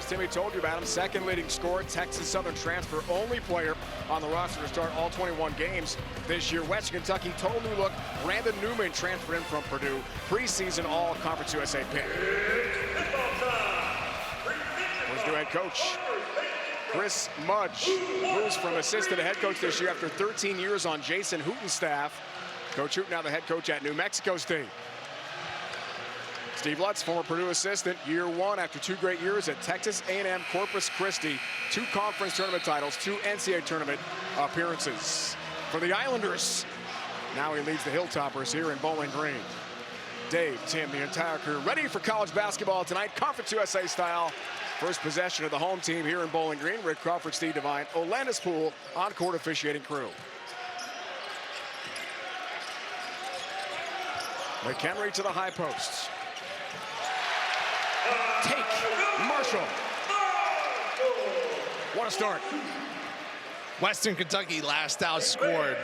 scores. Timmy told you about him. Second leading scorer, Texas Southern transfer, only player on the roster to start all 21 games this year. Western Kentucky, total new look. Brandon Newman transferred in from Purdue. Preseason All-Conference USA pick. Where's new head coach? Chris Mudge moves from assistant to head coach this year after 13 years on Jason Hooten's staff. Coach Hooten now the head coach at New Mexico State. Steve Lutz, former Purdue assistant, year one after 2 great years at Texas A&M Corpus Christi. 2 conference tournament titles, 2 NCAA tournament appearances. For the Islanders, now he leads the Hilltoppers here in Bowling Green. Dave, Tim, the entire crew ready for college basketball tonight, Conference USA style. First possession of the home team here in Bowling Green. Rick Crawford, Steve Devine, Olandis Poole on-court officiating crew. McHenry to the high post. Take Marshall. What a start. Western Kentucky last outscored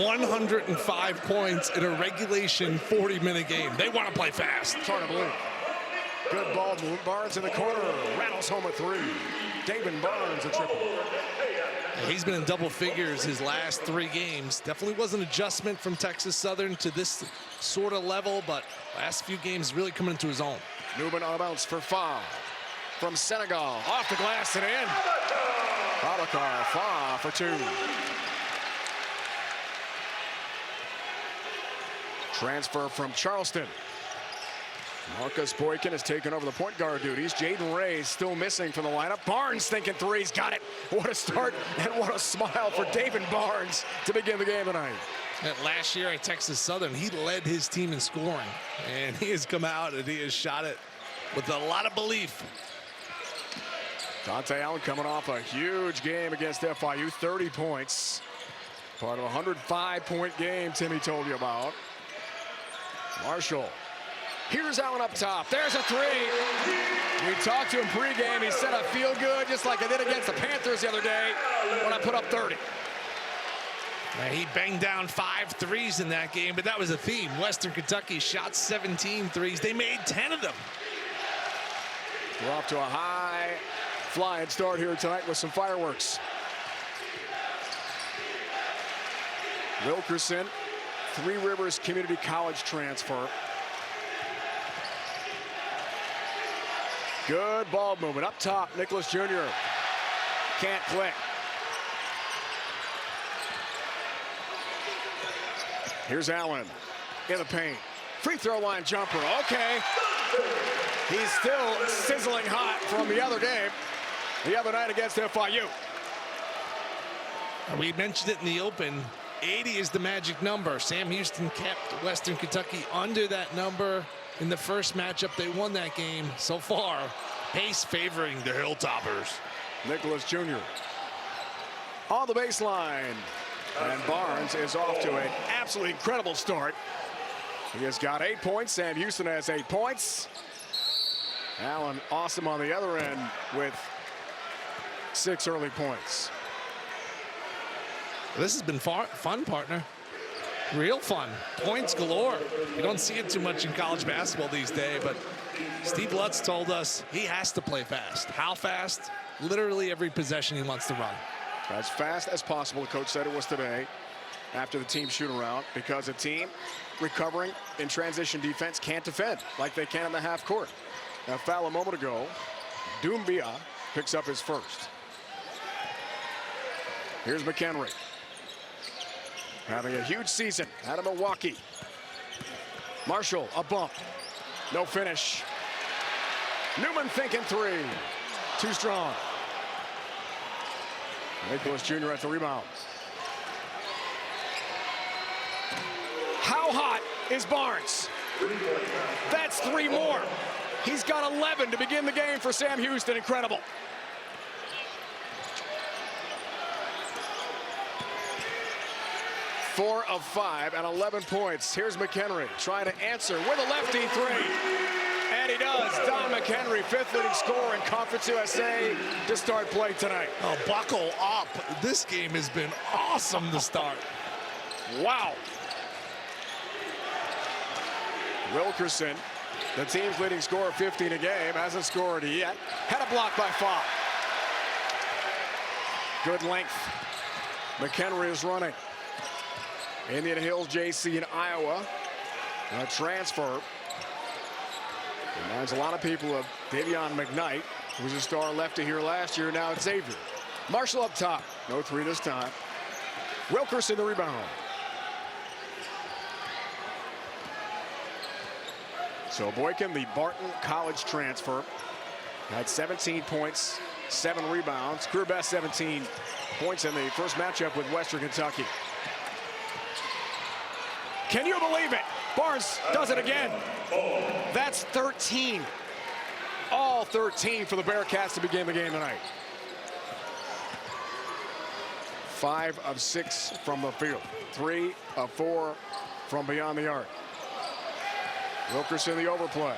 105 points in a regulation 40-minute game. They want to play fast. It's hard to believe. Good ball, Barnes in the corner, rattles home a 3. David Barnes a triple. He's been in double figures his last 3 games. Definitely was an adjustment from Texas Southern to this sort of level, but last few games really coming into his own. Newman on a bounce for Fa from Senegal. Off the glass and in. Babakar, Fa for 2. Transfer from Charleston. Marcus Boykin has taken over the point guard duties. Jaden Ray still missing from the lineup. Barnes thinking 3's got it. What a start and what a smile for David Barnes to begin the game tonight. Last year at Texas Southern, he led his team in scoring, and he has come out and he has shot it with a lot of belief. Dante Allen coming off a huge game against FIU, 30 points. Part of a 105-point game Timmy told you about. Marshall. Here's Allen up top. There's a 3. We talked to him pregame. He said, I feel good, just like I did against the Panthers the other day when I put up 30. He banged down 5 threes in that game, but that was a theme. Western Kentucky shot 17 threes. They made 10 of them. We're off to a high flying start here tonight with some fireworks. Wilkerson, Three Rivers Community College transfer. Good ball movement up top. Nicholas Jr. can't click. Here's Allen in the paint. Free throw line jumper. Okay. He's still sizzling hot from the other game, the other night against FIU. We mentioned it in the open. 80 is the magic number. Sam Houston kept Western Kentucky under that number in the first matchup. They won that game. So far, pace favoring the Hilltoppers. Nicholas Jr. on the baseline. And Barnes is off to an absolutely incredible start. He has got 8 points. Sam Houston has 8 points. Allen awesome on the other end with 6 early points. This has been fun, partner. Real fun. Points galore. You don't see it too much in college basketball these days, but Steve Lutz told us he has to play fast. How fast? Literally every possession he wants to run. As fast as possible, the coach said it was today after the team shoot around, because a team recovering in transition defense can't defend like they can in the half court. Now, foul a moment ago. Doumbia picks up his first. Here's McHenry. Having a huge season out of Milwaukee. Marshall, a bump. No finish. Newman thinking 3. Too strong. Nicholas Jr. at the rebound. How hot is Barnes? That's 3 more. He's got 11 to begin the game for Sam Houston. Incredible. Four of 5 and 11 points. Here's McHenry trying to answer with a lefty 3. And he does. Don McHenry, 5th leading scorer in Conference USA to start play tonight. Oh, buckle up. This game has been awesome to start. Wow. Wilkerson The team's leading scorer, 15 a game, hasn't scored yet. Had a block by Fa. Good length. McHenry is running. Indian Hills JC in Iowa. A transfer. Reminds a lot of people of Davion McKnight, who was a star lefty here last year. Now it's Xavier. Marshall up top. No three this time. Wilkerson the rebound. So Boykin, the Barton College transfer, had 17 points, 7 rebounds. Career best 17 points in the first matchup with Western Kentucky. Can you believe it? Barnes does it again. That's 13. All 13 for the Bearcats to begin the game tonight. 5 of 6 from the field. 3 of 4 from beyond the arc. Wilkerson the overplay.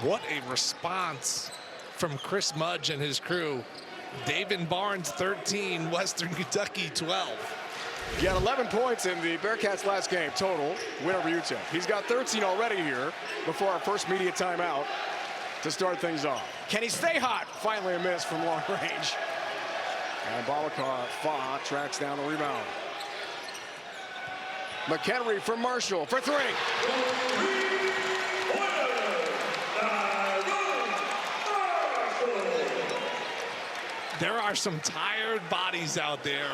What a response from Chris Mudge and his crew. David Barnes 13, Western Kentucky 12. He had 11 points in the Bearcats' last game total, win over UTEP. He's got 13 already here before our first media timeout to start things off. Can he stay hot? Finally a miss from long range. And Balakar Fa tracks down the rebound. McHenry from Marshall for 3. There are some tired bodies out there.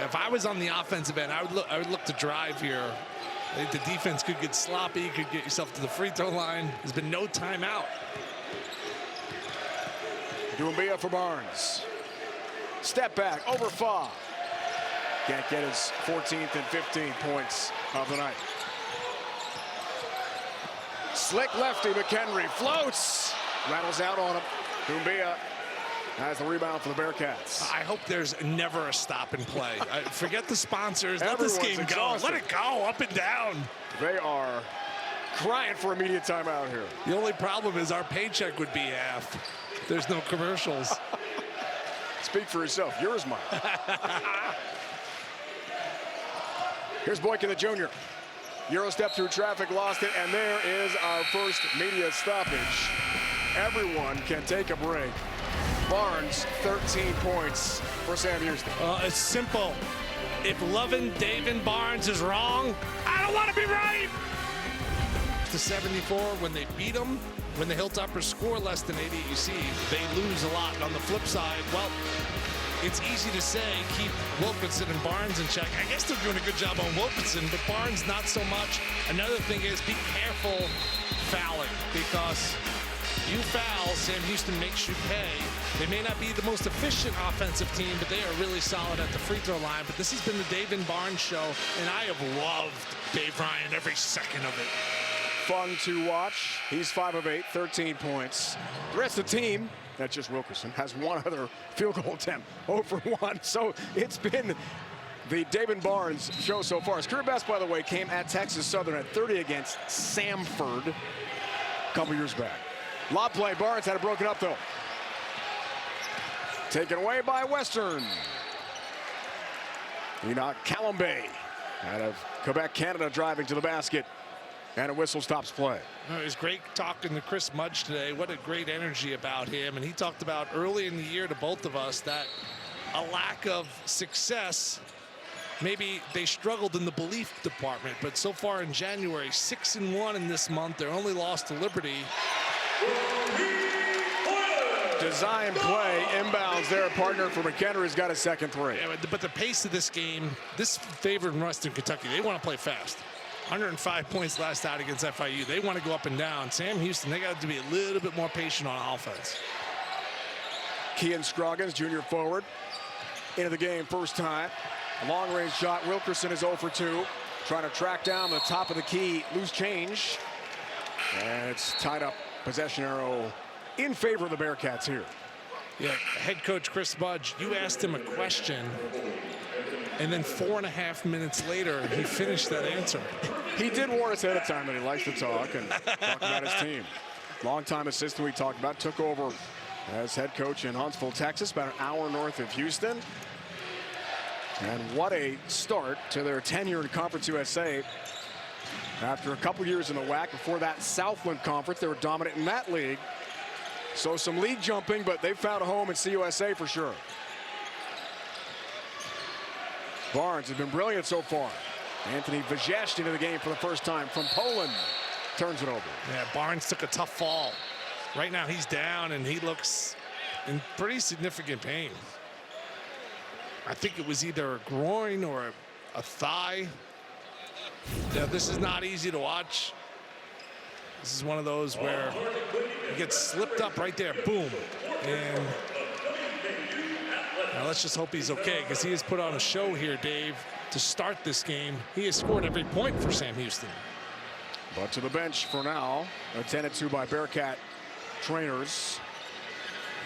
If I was on the offensive end, I would look to drive here. I think the defense could get sloppy, could get yourself to the free throw line. There's been no timeout. Doumbia for Barnes. Step back over Fa. Can't get his 14th and 15th points of the night. Slick lefty McHenry floats. Rattles out on him. Doumbia has the rebound for the Bearcats. I hope there's never a stop and play. Forget the sponsors. Let Everyone's this game exhausted. go. Let it go up and down. They are crying for immediate timeout here. The only problem is our paycheck would be half. There's no commercials. Speak for yourself. Yours, Mike. Here's Boykin, the junior. Euro step through traffic, lost it, and there is our first media stoppage. Everyone can take a break. Barnes, 13 points for Sam Houston. It's simple. If loving David Barnes is wrong, I don't want to be right. To 74, when they beat them, when the Hilltoppers score less than 80, you see they lose a lot. And on the flip side, well, it's easy to say keep Wilkinson and Barnes in check. I guess they're doing a good job on Wilkinson, but Barnes not so much. Another thing is be careful fouling, because you foul, Sam Houston makes you pay. They may not be the most efficient offensive team, but they are really solid at the free throw line. But this has been the David Barnes show, and I have loved Dave Ryan every second of it. Fun to watch. He's 5 of 8, 13 points. The rest of the team, that's just Wilkerson, has one other field goal attempt, 0 for 1. So it's been the David Barnes show so far. His career best, by the way, came at Texas Southern at 30 against Samford a couple years back. Lob play, Barnes had it broken up though. Taken away by Western. Enoch Calambay out of Quebec, Canada, driving to the basket. And a whistle stops play. It was great talking to Chris Mudge today. What a great energy about him. And he talked about early in the year to both of us that a lack of success, maybe they struggled in the belief department. But so far in January, 6-1 in this month. Their only loss to Liberty. Design play, inbounds there. Partner for McHenry's got a second three. Yeah, but the pace of this game, this favored Western Kentucky. They want to play fast. 105 points last out against FIU. They want to go up and down. Sam Houston, they got to be a little bit more patient on offense. Kean Scroggins, junior forward, into the game first time. A long-range shot. Wilkerson is 0 for 2. Trying to track down the top of the key. Loose change. And it's tied up. Possession arrow in favor of the Bearcats here. Yeah, head coach Chris Mudge, you asked him a question, and then 4.5 minutes later, he finished that answer. He did warn us ahead of time that he likes to talk and talk about his team. Longtime assistant we talked about, took over as head coach in Huntsville, Texas, about an hour north of Houston. And what a start to their tenure in Conference USA. After a couple years in the WAC, before that Southland Conference, they were dominant in that league. So some league jumping, but they've found a home in CUSA for sure. Barnes has been brilliant so far. Anthony Vajesh into the game for the first time from Poland. Turns it over. Yeah, Barnes took a tough fall. Right now he's down and he looks in pretty significant pain. I think it was either a groin or a thigh. Yeah, this is not easy to watch. This is one of those where he gets slipped up right there, boom. And now let's just hope he's okay, because he has put on a show here, Dave, to start this game. He has scored every point for Sam Houston. But to the bench for now, attended to by Bearcat trainers.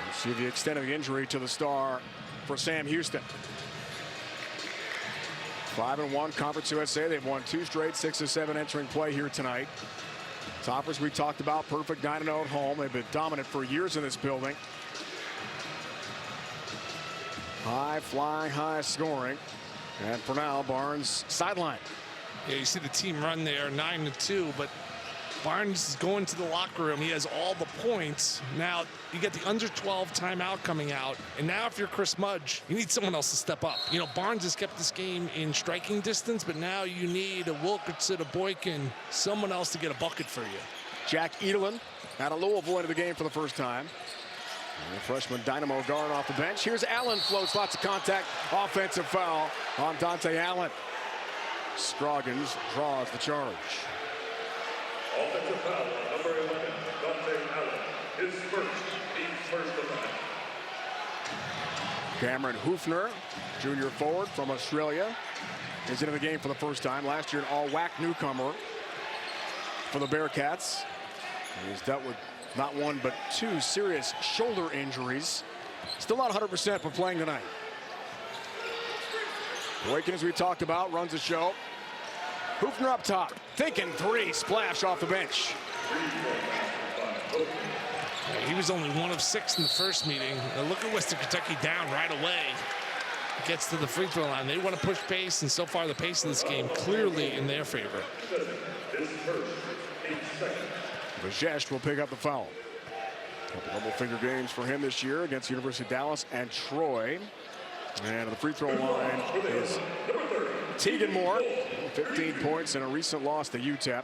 We'll see the extent of the injury to the star for Sam Houston. 5-1 Conference USA. They've won 2 straight, 6 of 7 entering play here tonight. Toppers we talked about, perfect 9-0 at home. They've been dominant for years in this building. High flying, high scoring. And for now, Barnes sideline. Yeah, you see the team run there, 9-2, but Barnes is going to the locker room. He has all the points. Now, you get the under 12 timeout coming out. And now if you're Chris Mudge, you need someone else to step up. You know, Barnes has kept this game in striking distance, but now you need a Wilkerson, a Boykin, someone else to get a bucket for you. Jack Edelin out of Louisville into the game for the first time. And the freshman Dynamo guard off the bench. Here's Allen, floats, lots of contact. Offensive foul on Dante Allen. Scroggins draws the charge. Offensive foul on number 11, Dante Allen. His first of the night. Cameron Hoofner, junior forward from Australia, is into the game for the first time. Last year, an all-WAC newcomer for the Bearcats. He's dealt with not 1 but 2 serious shoulder injuries. Still not 100% for playing tonight. Boykin, as we talked about, runs the show. Hoofner up top, thinking 3, splash off the bench. He was only 1 of 6 in the first meeting. Now look at Western Kentucky down right away. Gets to the free throw line. They want to push pace, and so far the pace of this game clearly in their favor. Vajesh will pick up the foul. Couple double finger games for him this year against University of Dallas and Troy. And the free throw line is Tegan Moore, 15 points in a recent loss to UTEP,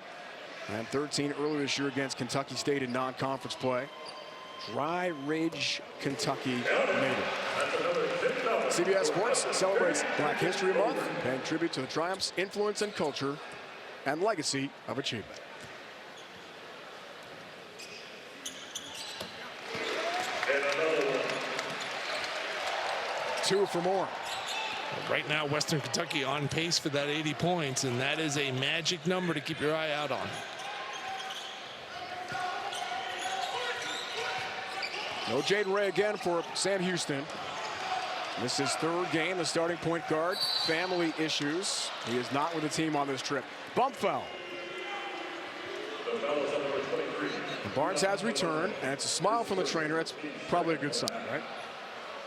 and 13 earlier this year against Kentucky State in non-conference play. Dry Ridge, Kentucky native. CBS Sports celebrates Black History Month, paying tribute to the triumphs, influence, and culture, and legacy of achievement. Two for more. Right now, Western Kentucky on pace for that 80 points, and that is a magic number to keep your eye out on. No Jaden Ray again for Sam Houston. This is his 3rd game. The starting point guard, family issues. He is not with the team on this trip. Bump foul. And Barnes has returned, and it's a smile from the trainer. That's probably a good sign, right?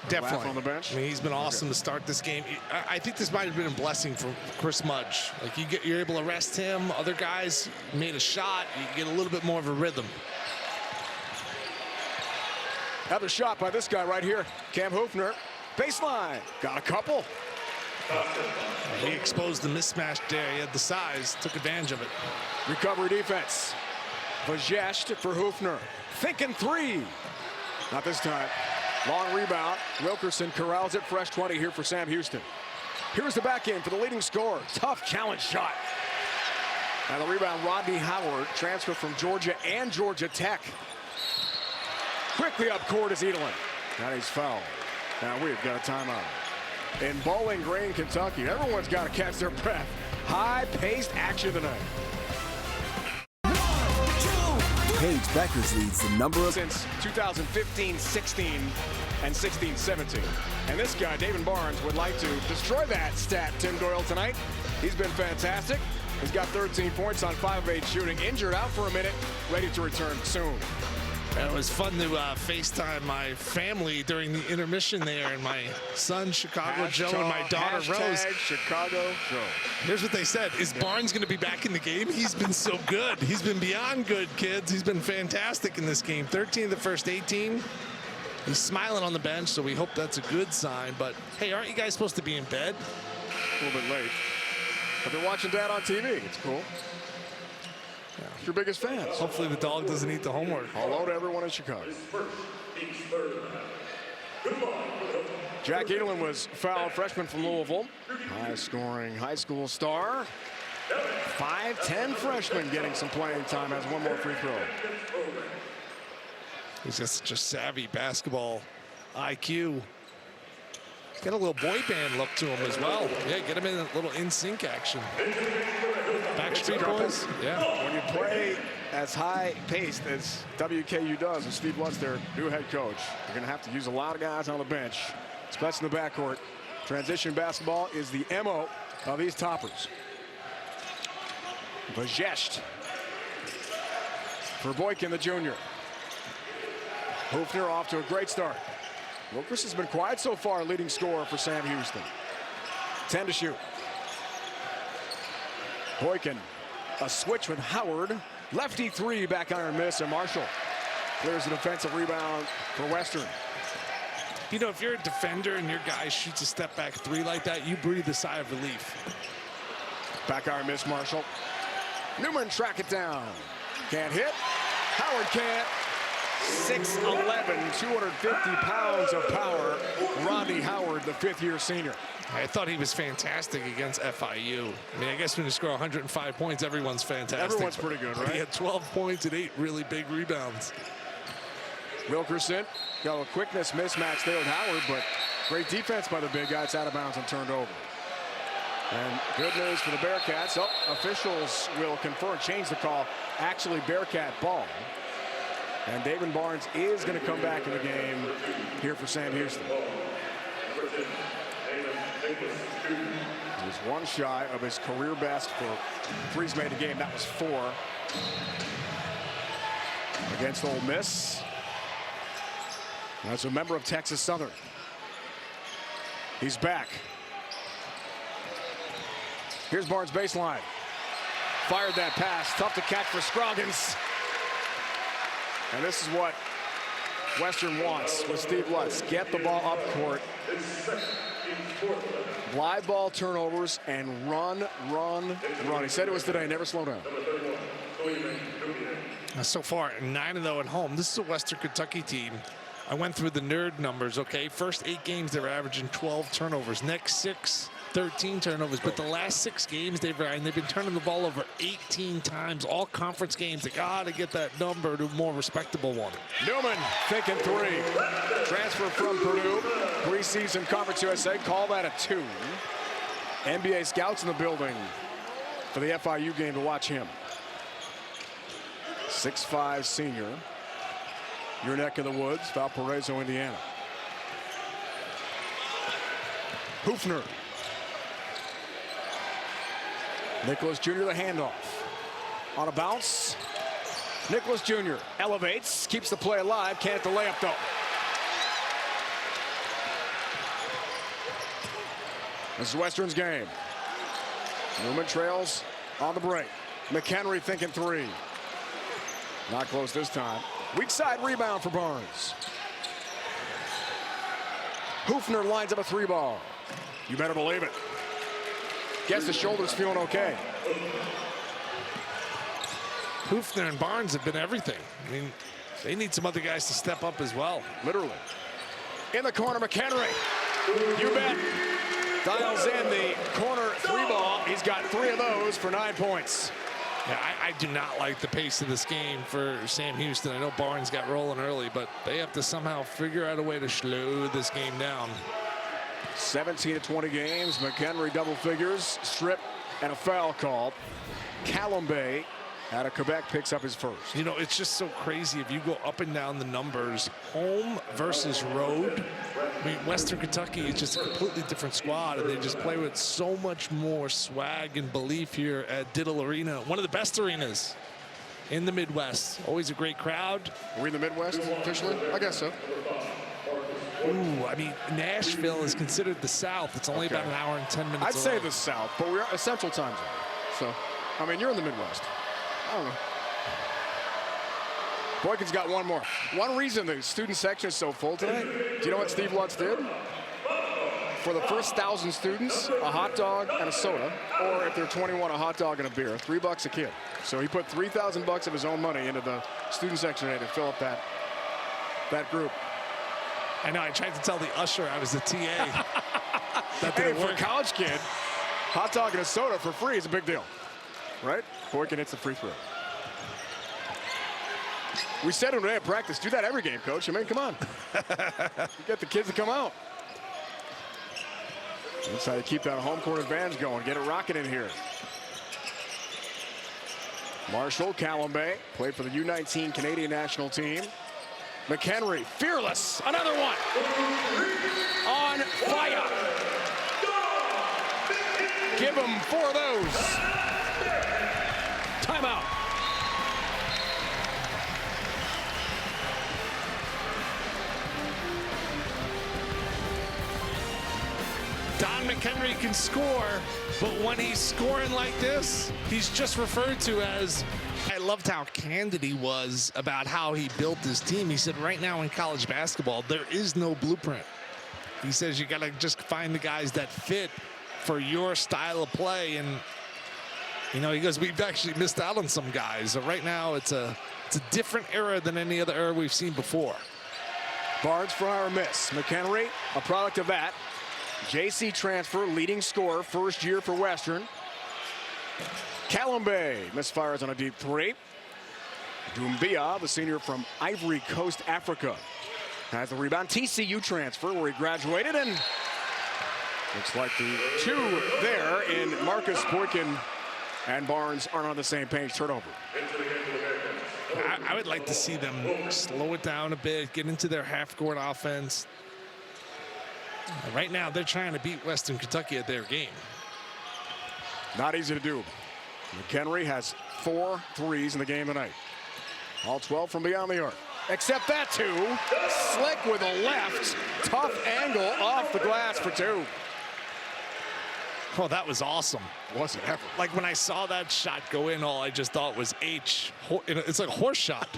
Definitely. Laugh on the bench. I mean, he's been awesome to start this game. I think this might have been a blessing for Chris Mudge. Like, you're able to rest him. Other guys made a shot. You get a little bit more of a rhythm. Another shot by this guy right here, Cam Hoofner. Baseline, got a couple. He exposed the mismatch there. He had the size, took advantage of it. Recovery defense. Vajesh for Hoofner. Thinking 3. Not this time. Long rebound. Wilkerson corrals it. Fresh 20 here for Sam Houston. Here's the back end for the leading scorer. Tough challenge shot. And the rebound, Rodney Howard, transfer from Georgia and Georgia Tech. Quickly up court is Edelin. Now he's fouled. Now we've got a timeout. In Bowling Green, Kentucky, everyone's got to catch their breath. High-paced action tonight. Paige Beckers leads the number of Since 2015-16 and 16-17. And this guy, David Barnes, would like to destroy that stat, Tim Doyle, tonight. He's been fantastic. He's got 13 points on 5 of 8 shooting. Injured, out for a minute, ready to return soon. It was fun to FaceTime my family during the intermission there, and my son Chicago Joe and my daughter Rose. Chicago Joe. Here's what they said: is Barnes going to be back in the game? He's been so good. He's been beyond good, kids. He's been fantastic in this game. 13 of the first 18. He's smiling on the bench, so we hope that's a good sign. But hey, aren't you guys supposed to be in bed? A little bit late. But they're watching Dad on TV. It's cool. Your biggest fans. Hopefully the dog doesn't eat the homework. Hello to everyone in Chicago. Jack Edelin was fouled, freshman from Louisville. High-scoring high school star. 5'10" freshman getting some playing time, has one more free throw. He's just such a savvy basketball IQ. He's got a little boy band look to him as well. Yeah, get him in a little in-sync action. Backstreet Boys. Yeah. When you play as high-paced as WKU does, and Steve Lutz, their new head coach, you're going to have to use a lot of guys on the bench, especially in the backcourt. Transition basketball is the MO of these toppers. Bajest for Boykin, the junior. Hoofner off to a great start. Wilkers has been quiet so far, leading scorer for Sam Houston. 10 to shoot. Boykin, a switch with Howard. Lefty three, back iron miss, and Marshall clears a defensive rebound for Western. You know, if you're a defender and your guy shoots a step back three like that, you breathe a sigh of relief. Back iron miss, Marshall. Newman track it down. Can't hit. Howard can't. 6'11", 250 pounds of power. Rodney Howard, the fifth-year senior. I thought he was fantastic against FIU. I mean, I guess when you score 105 points, everyone's fantastic. Everyone's pretty good, right? He had 12 points and 8 really big rebounds. Wilkerson got a quickness mismatch there with Howard, but great defense by the big guy. It's out of bounds and turned over. And good news for the Bearcats. Oh, officials will confirm, change the call. Actually, Bearcat ball. And David Barnes is going to come back in the game here for Sam Houston. He's one shy of his career best for threes made a game. That was 4 against Ole Miss. That's a member of Texas Southern. He's back. Here's Barnes baseline. Fired that pass. Tough to catch for Scroggins. And this is what Western wants with Steve Lutz. Get the ball up court. Live ball turnovers and run. He said it was today. Never slow down. So far, 9-0 at home. This is a Western Kentucky team. I went through the nerd numbers, okay? First 8 games, they were averaging 12 turnovers. Next 6, 13 turnovers. But the last 6 games they've been turning the ball over 18 times. All conference games. They got to get that number to a more respectable one. Newman thinking 3. Transfer from Purdue. Preseason Conference USA. Call that a 2. NBA scouts in the building for the FIU game to watch him. 6'5" senior. Your neck of the woods, Valparaiso, Indiana. Hoofner. Nicholas Jr. the handoff. On a bounce. Nicholas Jr. elevates, keeps the play alive, can't the layup though. This is Western's game. Newman trails on the break. McHenry thinking 3. Not close this time. Weak side rebound for Barnes. Hoofner lines up a 3 ball. You better believe it. Guess the shoulder's feeling okay. Hoofner and Barnes have been everything. I mean, they need some other guys to step up as well. Literally. In the corner, McHenry. You bet. Dials in the corner 3 ball. He's got 3 of those for 9 points. Yeah, I do not like the pace of this game for Sam Houston. I know Barnes got rolling early, but they have to somehow figure out a way to slow this game down. 17 to 20 games. McHenry double figures, strip, and a foul call. Callum Bay out of Quebec picks up his first. You know, it's just so crazy if you go up and down the numbers. Home versus road. I mean, Western Kentucky is just a completely different squad, and they just play with so much more swag and belief here at Diddle Arena, one of the best arenas in the Midwest. Always a great crowd. Are we in the Midwest officially? I guess so. Ooh, I mean, Nashville is considered the South. It's only Okay. about an hour and 10 minutes I'd say away. the South, but we're a Central Time zone. So, I mean, you're in the Midwest. I don't know. Boykin's got one more. One reason the student section is so full today, do you know what Steve Lutz did? For the first 1,000 students, a hot dog and a soda, or if they're 21, a hot dog and a beer, $3 a kid. So he put $3,000 of his own money into the student section today to fill up that group. I know, I tried to tell the usher I was the TA. That Hey, didn't for a work. college kid, hot dog and a soda for free is a big deal, right? Boykin hits the free throw. We said him today at practice, do that every game, coach. I mean, come on. You get the kids to come out. That's how you keep that home court advantage going. Get it rocking in here. Marshall, Callum Bay, played for the U19 Canadian national team. McHenry, fearless, another one. On fire. Give him 4 of those. Timeout. Don McHenry can score, but when he's scoring like this, he's just referred to as, I loved how candid he was about how he built his team. He said right now in college basketball, there is no blueprint. He says you got to just find the guys that fit for your style of play. And, you know, he goes, we've actually missed out on some guys. So right now it's a different era than any other era we've seen before. Barnes for our miss. McHenry, a product of that. JC transfer, leading scorer, first year for Western. Callum Bay misfires on a deep 3. Doumbia, the senior from Ivory Coast, Africa, has the rebound. TCU transfer where he graduated, and looks like the 2 there in Marcus Boykin and Barnes aren't on the same page. Turnover. I would like to see them slow it down a bit, get into their half-court offense. Right now, they're trying to beat Western Kentucky at their game. Not easy to do. McHenry has 4 threes in the game tonight. All 12 from beyond the arc. Except that 2. Slick with a left. Tough angle off the glass for 2. Oh, that was awesome. Wasn't ever. Like when I saw that shot go in, all I just thought was H. It's like a horse shot.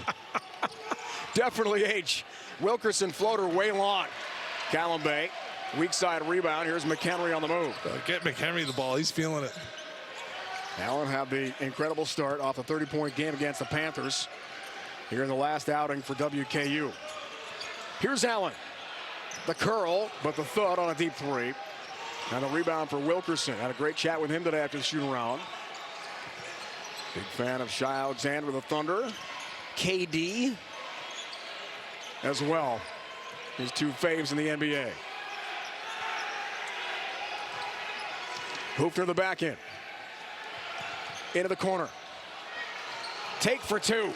Definitely H. Wilkerson floater way long. Callum Bay, weak side rebound. Here's McHenry on the move. Get McHenry the ball. He's feeling it. Allen had the incredible start off a 30-point game against the Panthers here in the last outing for WKU. Here's Allen. The curl, but the thud on a deep 3. And the rebound for Wilkerson. Had a great chat with him today after the shooting around. Big fan of Shai Alexander, the Thunder. KD as well. His 2 faves in the NBA. Hooped to the back end. Into the corner. Take for 2.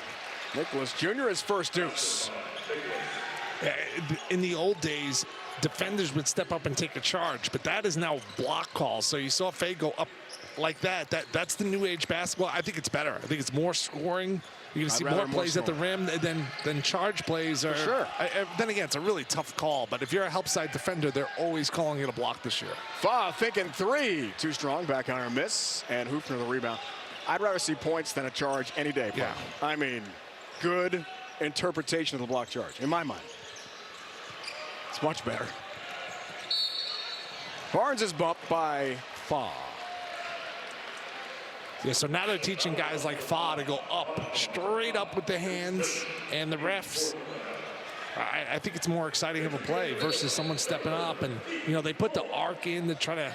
Nicholas Jr. his first deuce. In the old days, defenders would step up and take a charge, but that is now block calls. So you saw Faye go up like that. That's the new age basketball. I think it's better. I think it's more scoring. You're going to see more plays at the rim than charge plays. Or, sure. Then again, it's a really tough call. But if you're a help side defender, they're always calling it a block this year. Fa thinking 3. Too strong. Back on our miss. And Hoopner the rebound. I'd rather see points than a charge any day. Yeah. I mean, good interpretation of the block charge, in my mind. It's much better. Barnes is bumped by Fa. Yeah, so now they're teaching guys like Fa to go up, straight up with the hands, and the refs. I think it's more exciting of a play versus someone stepping up. And, you know, they put the arc in to try to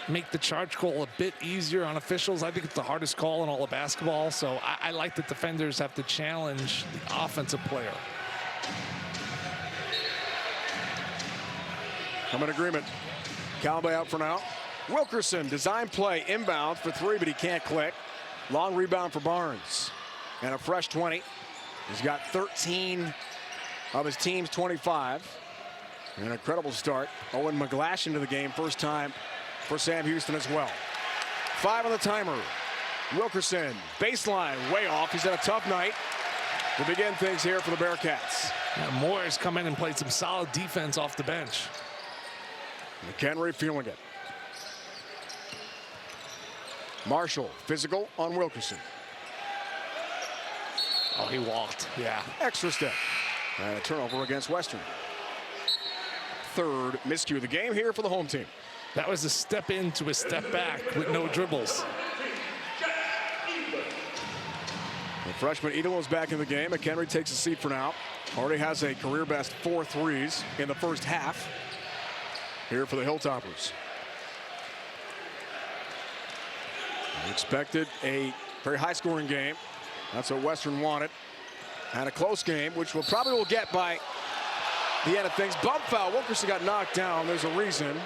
make the charge call a bit easier on officials. I think it's the hardest call in all of basketball. So I like that defenders have to challenge the offensive player. I'm in agreement. Callum out for now. Wilkerson, design play, inbound for 3, but he can't click. Long rebound for Barnes. And a fresh 20. He's got 13 of his team's 25. An incredible start. Owen McGlash into the game, first time for Sam Houston as well. 5 on the timer. Wilkerson, baseline, way off. He's had a tough night to begin things here for the Bearcats. Yeah, Moore's come in and played some solid defense off the bench. McHenry feeling it. Marshall, physical on Wilkerson. Oh, he walked. Yeah. Extra step. And a turnover against Western. Third miscue of the game here for the home team. That was a step into a step back with no dribbles. The freshman Edel is back in the game. McHenry takes a seat for now. Already has a career best 4 threes in the first half here for the Hilltoppers. We expected a very high scoring game. That's what Western wanted. And a close game, which we'll probably get by the end of things. Bump foul. Wilkerson got knocked down. There's a reason.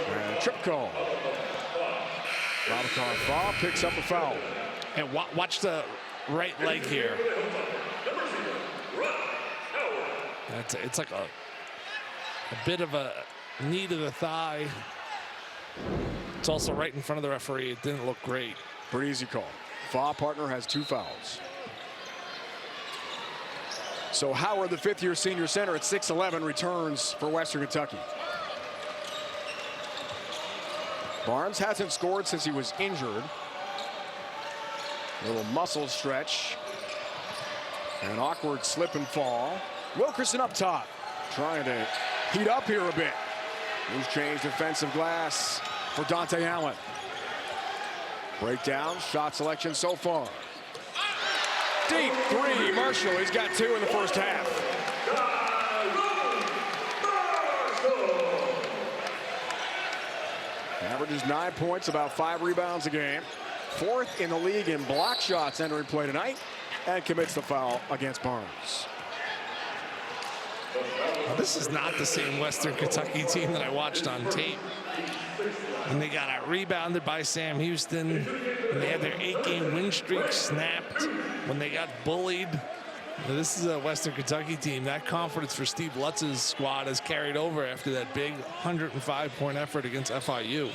And a trip call. Babacar Fall picks up a foul. And watch the right leg here. It's like a bit of a knee to the thigh. It's also right in front of the referee. It didn't look great. Pretty easy call. Fall partner has 2 fouls. So Howard, the 5th-year senior center at 6'11", returns for Western Kentucky. Barnes hasn't scored since he was injured. A little muscle stretch. An awkward slip and fall. Wilkerson up top, trying to heat up here a bit. Loose change defensive glass for Dante Allen. Breakdown, shot selection so far. Deep 3, Marshall. He's got 2 in the first half. Averages 9 points, about 5 rebounds a game. 4th in the league in block shots entering play tonight, and commits the foul against Barnes. Well, this is not the same Western Kentucky team that I watched on tape. And they got out rebounded by Sam Houston. And they had their 8-game win streak snapped when they got bullied. Now, this is a Western Kentucky team. That confidence for Steve Lutz's squad has carried over after that big 105-point effort against FIU.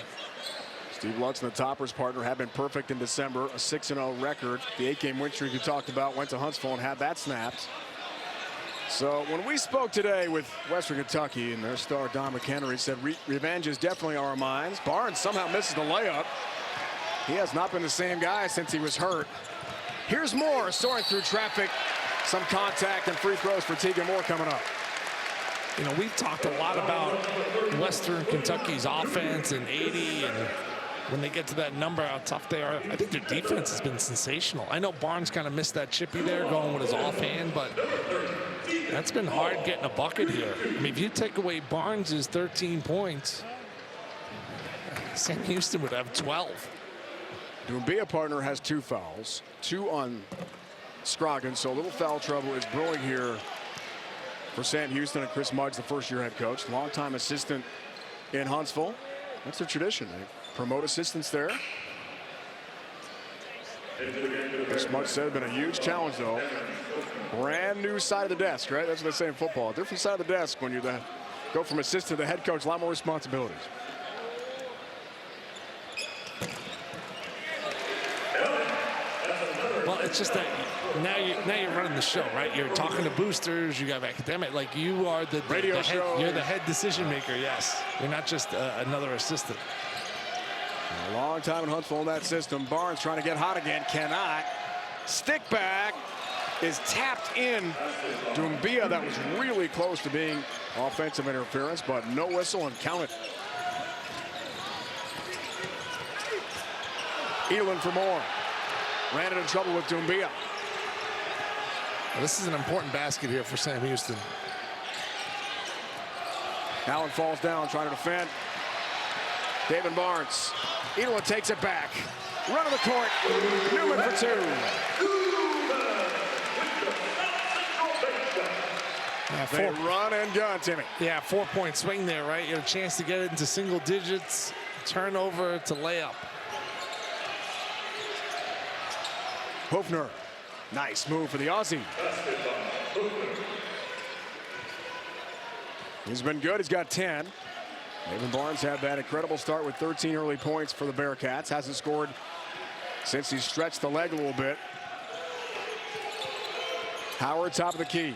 Steve Lutz and the Toppers partner have been perfect in December. A 6-0 record. The 8-game win streak you talked about went to Huntsville and had that snapped. So when we spoke today with Western Kentucky and their star Don McHenry said revenge is definitely on our minds. Barnes somehow misses the layup. He has not been the same guy since he was hurt. Here's Moore soaring through traffic. Some contact and free throws for Tegan Moore coming up. You know, we've talked a lot about Western Kentucky's offense and 80 and when they get to that number, how tough they are. I think their defense has been sensational. I know Barnes kind of missed that chippy there going with his offhand, but that's been hard getting a bucket here. I mean, if you take away Barnes' 13 points, Sam Houston would have 12. Doumbia partner has 2 fouls, 2 on Scroggins, so a little foul trouble is brewing here for Sam Houston and Chris Muggs, the first-year head coach, longtime assistant in Huntsville. That's their tradition. They promote assistants there. Chris Muggs said it's been a huge challenge, though. Brand new side of the desk, right? That's what they say in football. Different side of the desk when you go from assistant to head coach, a lot more responsibilities. Well, it's just that now you're running the show, right? You're talking to boosters. You have academic, like you are the radio head, show. You're the head decision maker. Yes, you're not just another assistant. A long time in Huntsville in that system. Barnes trying to get hot again, cannot. Stick back is tapped in. Doumbia, that was really close to being offensive interference, but no whistle and count it. Elin for more. Ran into trouble with Doumbia. Well, this is an important basket here for Sam Houston. Allen falls down trying to defend. David Barnes. Elin takes it back. Run of the court. Newman for 2. Yeah, They run and gun, Timmy. Yeah, 4-point swing there, right? You have a chance to get it into single digits. Turnover to layup. Hofner. Nice move for the Aussie. He's been good. He's got 10. David Barnes had that incredible start with 13 early points for the Bearcats. Hasn't scored since he stretched the leg a little bit. Howard, top of the key.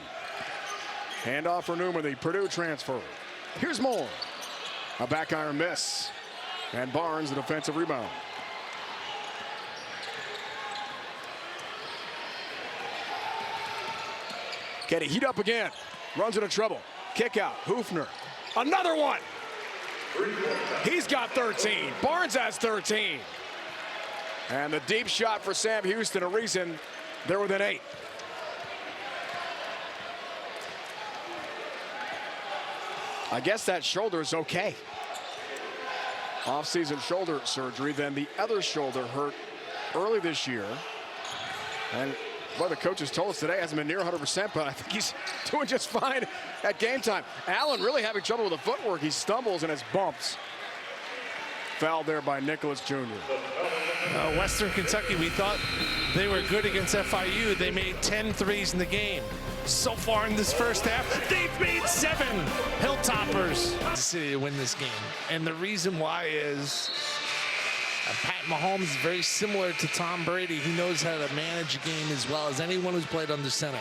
Handoff for Newman, the Purdue transfer. Here's Moore. A back iron miss. And Barnes, the defensive rebound. Getty heat up again. Runs into trouble. Kick out. Hoofner. Another one. He's got 13. Barnes has 13. And the deep shot for Sam Houston, a reason they're within 8. I guess that shoulder is okay. Off-season shoulder surgery. Then the other shoulder hurt early this year. And boy, the coaches told us today hasn't been near 100%, but I think he's doing just fine at game time. Allen really having trouble with the footwork. He stumbles and has bumps. Fouled there by Nicholas Jr. Western Kentucky, we thought they were good against FIU. They made 10 threes in the game. So far in this first half, they've made 7. Hilltoppers to win this game. And the reason why is Pat Mahomes is very similar to Tom Brady. He knows how to manage a game as well as anyone who's played under center.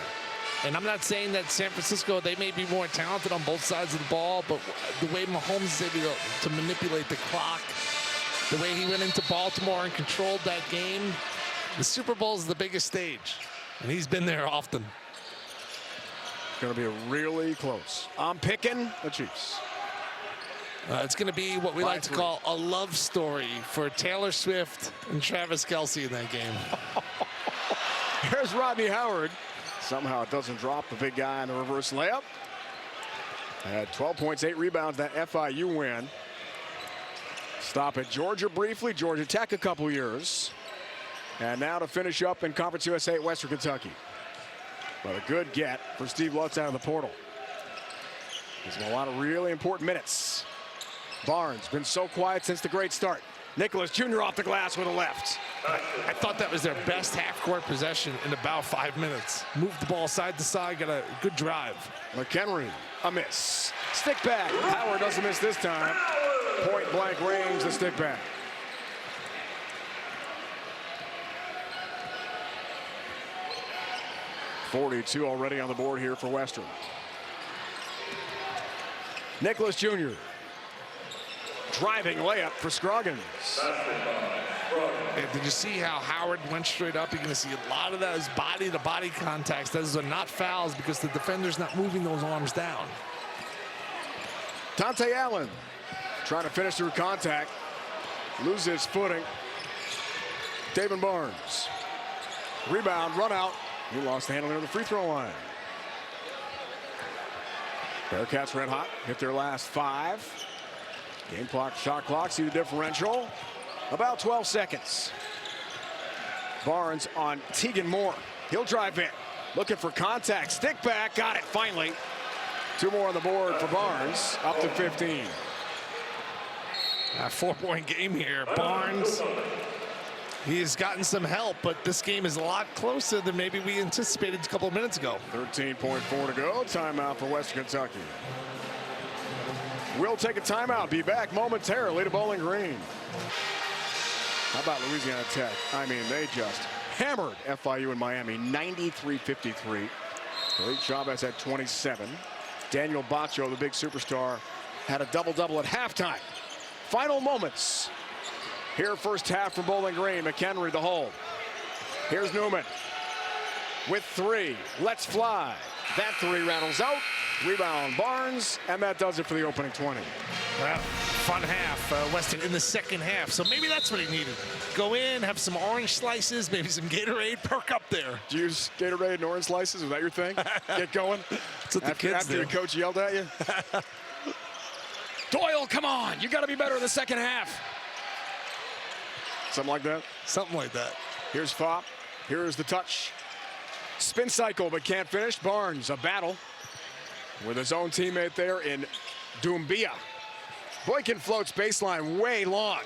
And I'm not saying that San Francisco, they may be more talented on both sides of the ball, but the way Mahomes is able to manipulate the clock, the way he went into Baltimore and controlled that game, the Super Bowl is the biggest stage, and he's been there often. Going to be really close. I'm picking the Chiefs. It's going to be what we like to call a love story for Taylor Swift and Travis Kelce in that game. Here's Rodney Howard. Somehow it doesn't drop the big guy in the reverse layup. Had 12 points, 8 rebounds, that FIU win. Stop at Georgia briefly, Georgia Tech a couple years. And now to finish up in Conference USA at Western Kentucky. But a good get for Steve Lutz out of the portal. Gives him a lot of really important minutes. Barnes been so quiet since the great start. Nicholas Jr. off the glass with a left. I thought that was their best half-court possession in about 5 minutes. Moved the ball side to side, got a good drive. McHenry, a miss. Stick back. Howard doesn't miss this time. Point blank range, the stick back. .42 already on the board here for Western. Nicholas Jr. Driving layup for Scroggins. And did you see how Howard went straight up? You're going to see a lot of those body-to-body contacts. Those are not fouls because the defender's not moving those arms down. Dante Allen trying to finish through contact. Loses footing. David Barnes. Rebound, run out. He lost the handle near the free throw line. Bearcats red hot. Hit their last 5. Game clock, shot clock. See the differential. About 12 seconds. Barnes on Tegan Moore. He'll drive in. Looking for contact. Stick back. Got it finally. 2 more on the board for Barnes. Up to 15. A 4-point game here. Barnes, he has gotten some help, but this game is a lot closer than maybe we anticipated a couple of minutes ago. 13.4 to go. Timeout for Western Kentucky. We'll take a timeout. Be back momentarily to Bowling Green. How about Louisiana Tech? I mean, they just hammered FIU in Miami, 93-53. Khalid Chavez had 27. Daniel Baccio, the big superstar, had a double-double at halftime. Final moments. Here, first half from Bowling Green. McHenry, the hold. Here's Newman with 3. Let's fly. That 3 rattles out. Rebound Barnes, and that does it for the opening 20. Well, fun half, Western in the second half, so maybe that's what he needed. Go in, have some orange slices, maybe some Gatorade, perk up there. Do you use Gatorade and orange slices? Is that your thing? Get going? That's what the kids after do. your coach yelled at you? Doyle, come on. You got to be better in the second half. Something like that? Something like that. Here's Fopp. Here's the touch. Spin cycle, but can't finish. Barnes, a battle with his own teammate there in Doumbia. Boykin floats baseline way long.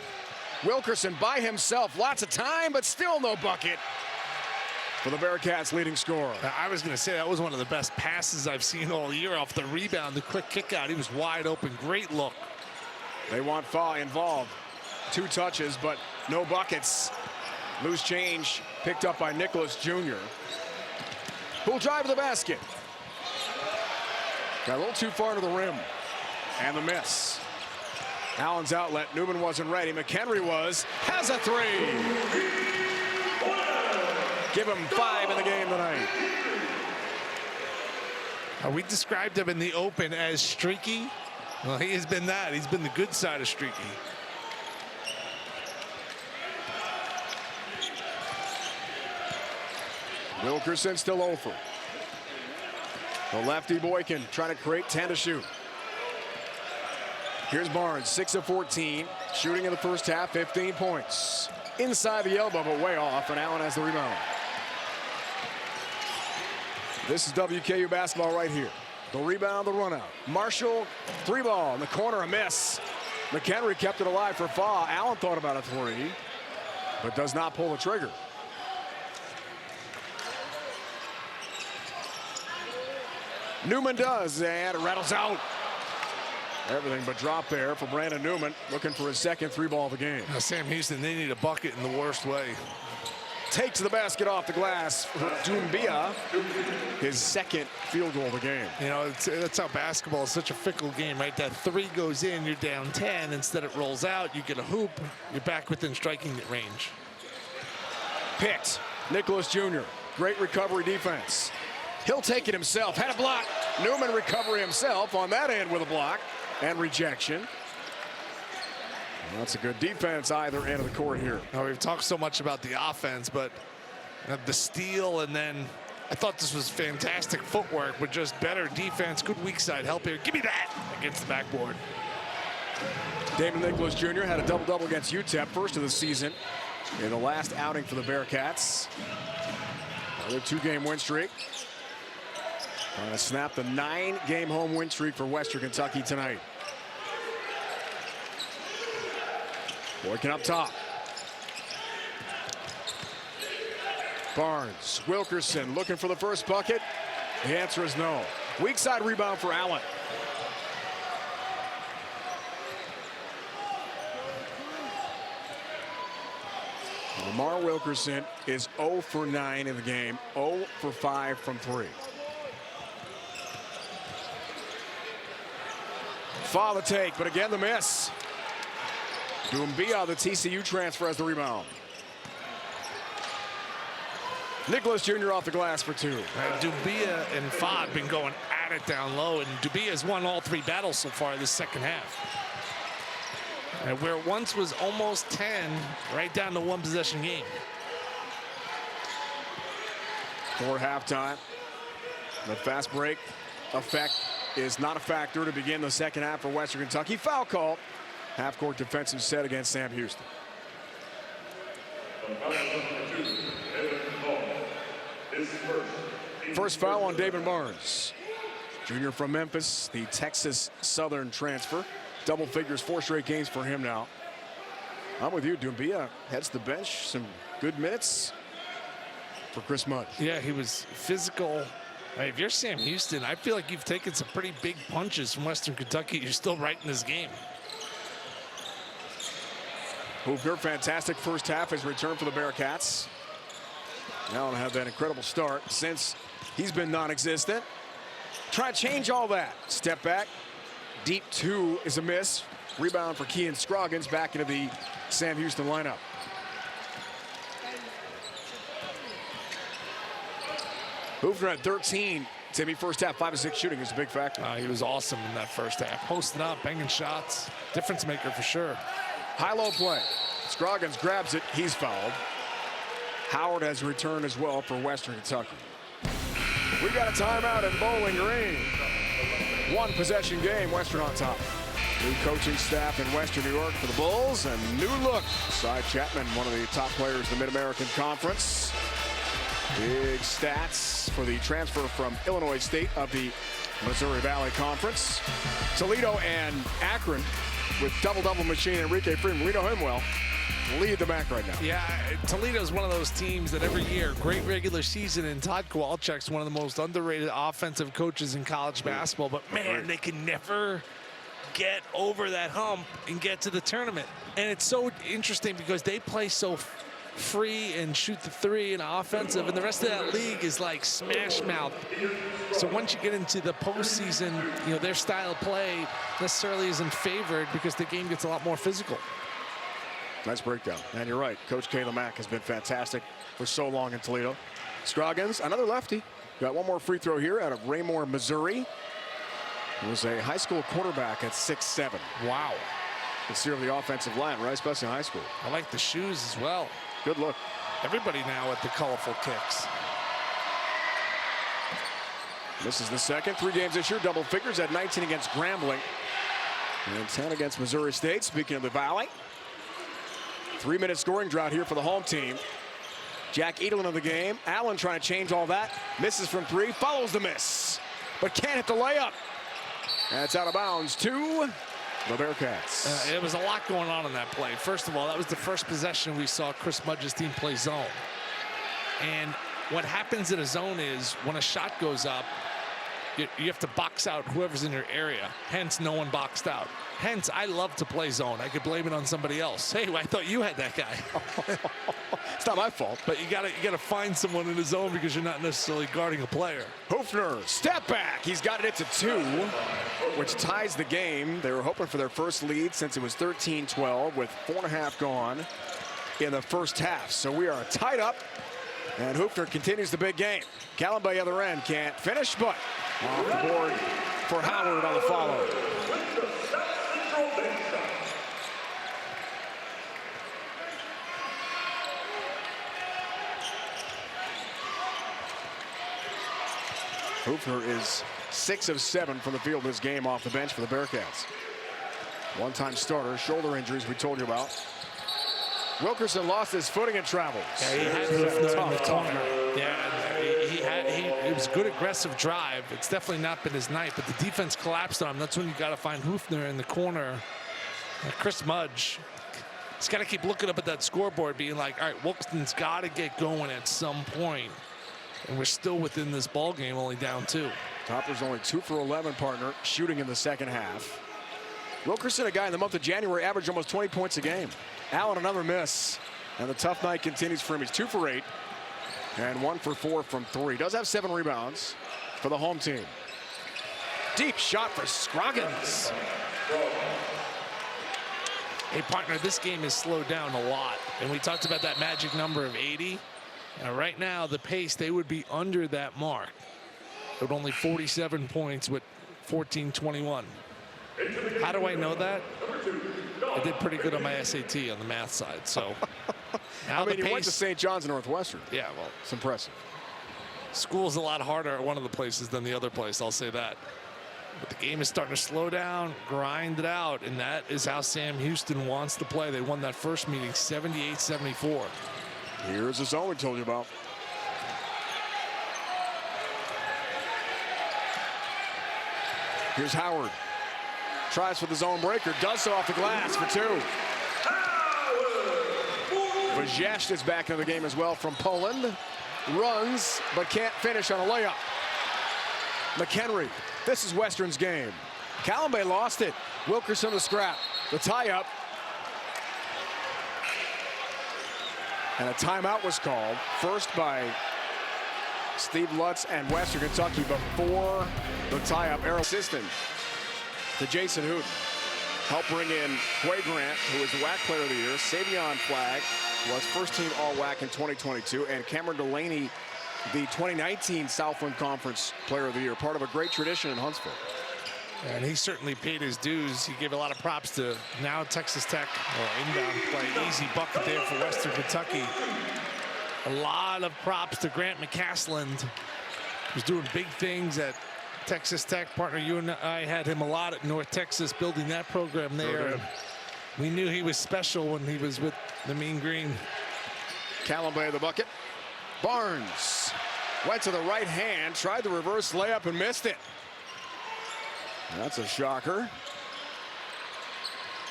Wilkerson by himself. Lots of time, but still no bucket for the Bearcats' leading scorer. I was going to say that was one of the best passes I've seen all year off the rebound, the quick kick out. He was wide open. Great look. They want Fa involved. 2 touches, but no buckets. Loose change picked up by Nicholas Jr. Who'll drive to the basket. Got a little too far to the rim. And the miss. Allen's outlet. Newman wasn't ready. McHenry was. Has a 3. Give him 5 in the game tonight. We described him in the open as streaky. Well, he has been that. He's been the good side of streaky. Wilkerson still over. The lefty Boykin trying to create 10 to shoot. Here's Barnes, 6 of 14, shooting in the first half, 15 points. Inside the elbow, but way off, and Allen has the rebound. This is WKU basketball right here. The rebound, the run out. Marshall, 3-ball in the corner, a miss. McHenry kept it alive for Fa. Allen thought about a 3, but does not pull the trigger. Newman does, and it rattles out. Everything but drop there for Brandon Newman, looking for his second 3-ball of the game. Now, Sam Houston, they need a bucket in the worst way. Takes the basket off the glass for Doumbia, his second field goal of the game. You know, that's how basketball is such a fickle game, right? That 3 goes in, you're down 10. Instead it rolls out, you get a hoop, you're back within striking range. Picked, Nicholas Jr., great recovery defense. He'll take it himself, had a block. Newman recovery himself on that end with a block and rejection. Well, that's a good defense either end of the court here. Now, we've talked so much about the offense, but the steal, and then I thought this was fantastic footwork, but just better defense. Good weak side help here. Give me that against the backboard. Damon Nicholas Jr. had a double-double against UTEP, first of the season in the last outing for the Bearcats. Another 2-game win streak. Trying to snap the 9-game home win streak for Western Kentucky tonight. Boykin up top. Barnes, Wilkerson looking for the first bucket. The answer is no. Weak side rebound for Allen. Lamar Wilkerson is 0 for 9 in the game, 0 for 5 from 3. Fa the take, but again the miss. Doumbia, the TCU transfer, has the rebound. Nicholas Jr. off the glass for 2. Doumbia and Fa have been going at it down low, and Doumbia has won all 3 battles so far this second half. And where it once was almost 10, right down to 1-possession game. For halftime, the fast break effect is not a factor to begin the second half for Western Kentucky. Foul call. Half-court defensive set against Sam Houston. First foul on David Barnes. Junior from Memphis, the Texas Southern transfer. Double figures, 4 straight games for him now. I'm with you. Doumbia heads to the bench. Some good minutes for Chris Mudd. Yeah, he was physical. Hey, if you're Sam Houston, I feel like you've taken some pretty big punches from Western Kentucky. You're still right in this game. Hooper, fantastic first half, has returned for the Bearcats. Now to have that incredible start since he's been non-existent. Try to change all that. Step back. Deep 2 is a miss. Rebound for Kean Scroggins back into the Sam Houston lineup. Hooper at 13. Timmy, first half, 5 of 6 shooting is a big factor. He was awesome in that first half. Posting up, banging shots. Difference maker for sure. High-low play. Scroggins grabs it. He's fouled. Howard has returned as well for Western Kentucky. We got a timeout in Bowling Green. 1-possession game, Western on top. New coaching staff in Western New York for the Bulls, and new look. Cy Chapman, one of the top players in the Mid-American Conference. Big stats for the transfer from Illinois State of the Missouri Valley Conference. Toledo and Akron with double-double machine Enrique Freeman. We know him well. Lead the back right now. Yeah, Toledo's one of those teams that every year, great regular season, and Todd Kowalczyk's one of the most underrated offensive coaches in college basketball, but man, they can never get over that hump and get to the tournament. And it's so interesting because they play so free and shoot the three and offensive, and the rest of that league is like smash mouth. So once you get into the postseason, you know, their style of play necessarily isn't favored because the game gets a lot more physical. Nice breakdown. And you're right. Coach Kayla Mack has been fantastic for so long in Toledo. Scroggins, another lefty. Got one more free throw here out of Raymore, Missouri. He was a high school quarterback at 6'7". Wow. Consider of the offensive line, right? Especially in high school. I like the shoes as well. Good look. Everybody now with the colorful kicks. This is the second. 3 games this year, double figures at 19 against Grambling. And 10 against Missouri State. Speaking of the Valley. 3-minute scoring drought here for the home team. Jack Edelin of the game. Allen trying to change all that. Misses from 3, follows the miss. But can't hit the layup. And it's out of bounds to the Bearcats. It was a lot going on in that play. First of all, that was the first possession we saw Chris Mudge's team play zone. And what happens in a zone is when a shot goes up, you have to box out whoever's in your area. Hence, no one boxed out. Hence, I love to play zone. I could blame it on somebody else. Hey, I thought you had that guy. It's not my fault. But you gotta find someone in the zone because you're not necessarily guarding a player. Hoofner, step back. He's got it to 2, which ties the game. They were hoping for their first lead since it was 13-12 with 4.5 gone in the first half. So we are tied up, and Hoofner continues the big game. Callambay other end can't finish, but off the board for Howard on the follow. Hoofner is 6 of 7 from the field this game off the bench for the Bearcats. One-time starter, shoulder injuries we told you about. Wilkerson lost his footing in travels. Yeah, he had Hoofner in the corner. Yeah, it was good aggressive drive. It's definitely not been his night, but the defense collapsed on him. That's when you got to find Hoofner in the corner. Chris Mudge, he's got to keep looking up at that scoreboard, being like, all right, Wilkerson's got to get going at some point. And we're still within this ball game, only down 2. Topper's only 2 for 11, partner, shooting in the second half. Wilkerson, a guy in the month of January, averaged almost 20 points a game. Allen, another miss. And the tough night continues for him. He's 2 for 8 and 1 for 4 from 3. Does have 7 rebounds for the home team. Deep shot for Scroggins. Hey, partner, this game has slowed down a lot. And we talked about that magic number of 80. And right now, the pace, they would be under that mark. With only 47 points with 14-21. How do I know that? I did pretty good on my SAT on the math side. So now I mean, the pace, you went to St. John's and Northwestern. Yeah, well, It's impressive. school's a lot harder at one of the places than the other place, I'll say that. But the game is starting to slow down, grind it out, and that is how Sam Houston wants to play. They won that first meeting 78-74. Here's the zone we told you about. Here's Howard. Tries for the zone breaker, does so off the glass for 2. Vajesh is back in the game as well from Poland. Runs, but can't finish on a layup. McHenry, this is Western's game. Callambay lost it. Wilkerson the scrap. The tie-up. And a timeout was called, first by Steve Lutz and Western Kentucky before the tie-up. Arrow assistant to Jason Hooten. Help bring in Quay Grant, who was the WAC Player of the Year. Savion Flagg was first-team All-WAC in 2022. And Cameron Delaney, the 2019 Southland Conference Player of the Year. Part of a great tradition in Huntsville. And he certainly paid his dues. He gave a lot of props to now Texas Tech, inbound play. Easy bucket there for Western Kentucky. A lot of props to Grant McCasland, who's doing big things at Texas Tech. Partner, you and I had him a lot at North Texas, building that program there. Okay. We knew he was special when he was with the Mean Green. Callambay the bucket. Barnes went to the right hand, tried the reverse layup and missed it. That's a shocker.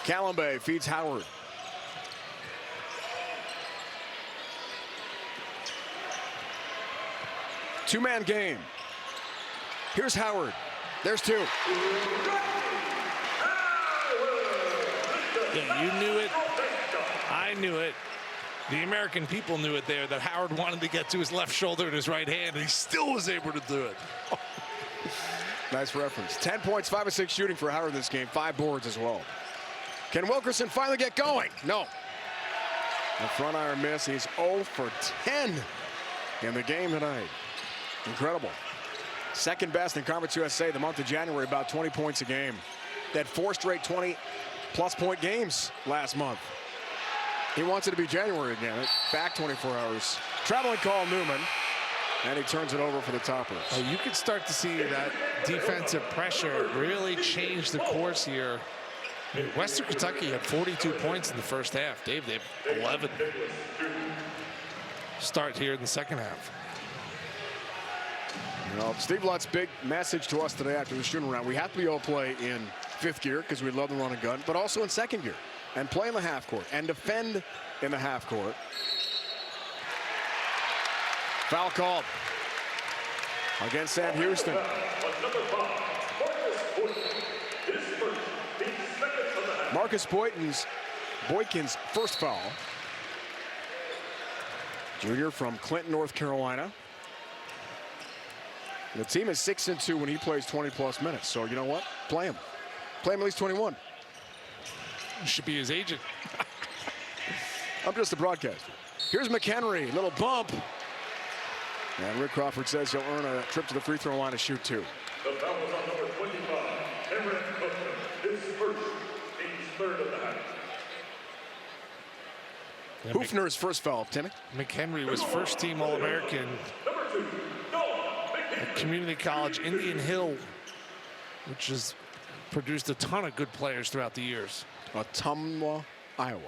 Callambay feeds Howard. Two-man game. Here's Howard. There's 2. Yeah, you knew it. I knew it. The American people knew it there, that Howard wanted to get to his left shoulder and his right hand, and he still was able to do it. Nice reference. 10 points, 5 of 6 shooting for Howard this game. 5 boards as well. Can Wilkerson finally get going? No. The front iron miss. He's 0 for 10 in the game tonight. Incredible. Second best in Conference USA the month of January, about 20 points a game. They had 4 straight 20-plus point games last month. He wants it to be January again. Back 24 hours. Traveling call, Newman. And he turns it over for the Toppers. Oh, you could start to see that defensive pressure really change the course here. Western Kentucky had 42 points in the first half. Dave, they have 11. Start here in the second half. You know, Steve Lutz's big message to us today after the shooting round: we have to be able to play in 5th gear because we love to run and gun, but also in 2nd gear and play in the half court and defend in the half court. Foul called against Sam Houston. Marcus Boykin's first foul. Junior from Clinton, North Carolina. The team is 6-2 when he plays 20-plus minutes. So you know what? Play him. Play him at least 21. You should be his agent. I'm just a broadcaster. Here's McHenry, little bump. And Rick Crawford says he'll earn a trip to the free throw line to shoot 2. The foul was on number 25, Cameron Huffman. His first, he's 3rd of the half. Hoofner's first foul, Timmy. McHenry was first-team All-American at Community College Indian Hill, which has produced a ton of good players throughout the years. Ottumwa, Iowa.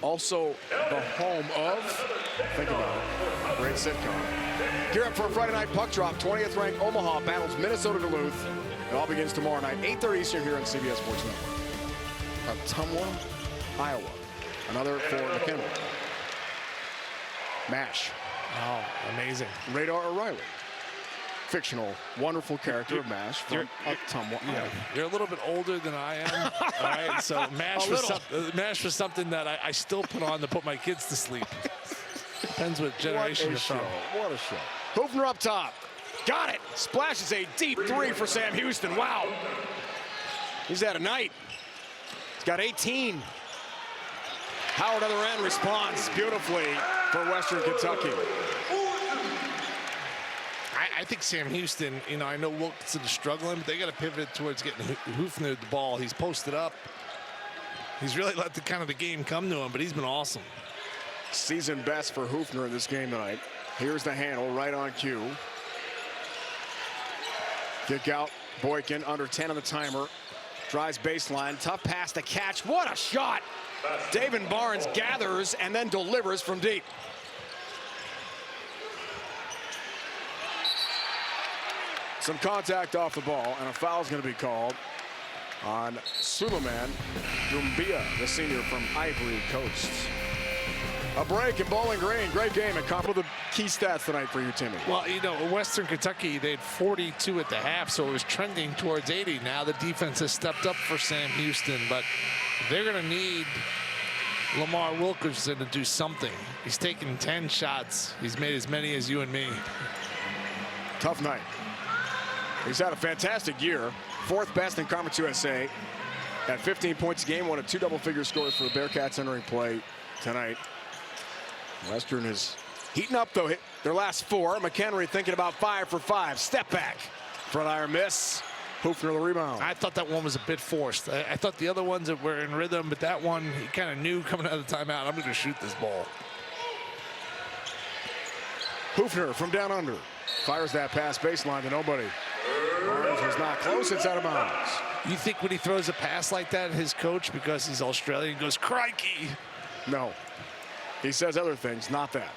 Also the home of, think about it, great sitcom. Gear up for a Friday night puck drop. 20th ranked Omaha battles Minnesota Duluth. It all begins tomorrow night, 8:30 Eastern here on CBS Sports Network. Ottumwa, Iowa. Another for McKinley. MASH. Oh, amazing. Radar O'Reilly. Fictional, wonderful character of MASH from Ottumwa, Iowa. You're a little bit older than I am. All right, so MASH was something that I still put on to put my kids to sleep. Depends what generation you're from. What a show. Hoofner up top. Got it. Splashes a deep 3 for Sam Houston. Wow. He's had a night. He's got 18. Howard other end responds beautifully for Western Kentucky. I think Sam Houston, you know, I know Wilkinson is struggling, but they got to pivot towards getting Hoofner the ball. He's posted up. He's really let the kind of the game come to him, but he's been awesome. Season best for Hoofner in this game tonight. Here's the handle right on cue. Kick out. Boykin under 10 on the timer. Drives baseline. Tough pass to catch. What a shot! David Barnes gathers and then delivers from deep. Some contact off the ball, and a foul is going to be called on Suleiman Doumbia, the senior from Ivory Coast. A break in Bowling Green. Great game. A couple of the key stats tonight for you, Timmy. Well, you know, Western Kentucky, they had 42 at the half, so it was trending towards 80. Now the defense has stepped up for Sam Houston, but they're going to need Lamar Wilkerson to do something. He's taken 10 shots. He's made as many as you and me. Tough night. He's had a fantastic year. 4th best in Conference USA. At 15 points a game, one of 2 double-figure scores for the Bearcats entering play tonight. Western is heating up, though. Hit their last 4. McHenry thinking about 5 for 5. Step back. Front iron miss. Hoofner the rebound. I thought that one was a bit forced. I thought the other ones that were in rhythm, but that one, he kind of knew coming out of the timeout, I'm going to shoot this ball. Hoofner from down under. Fires that pass baseline to nobody. Barnes was not close. It's out of bounds. You think when he throws a pass like that, his coach, because he's Australian, goes, crikey? No. He says other things, not that.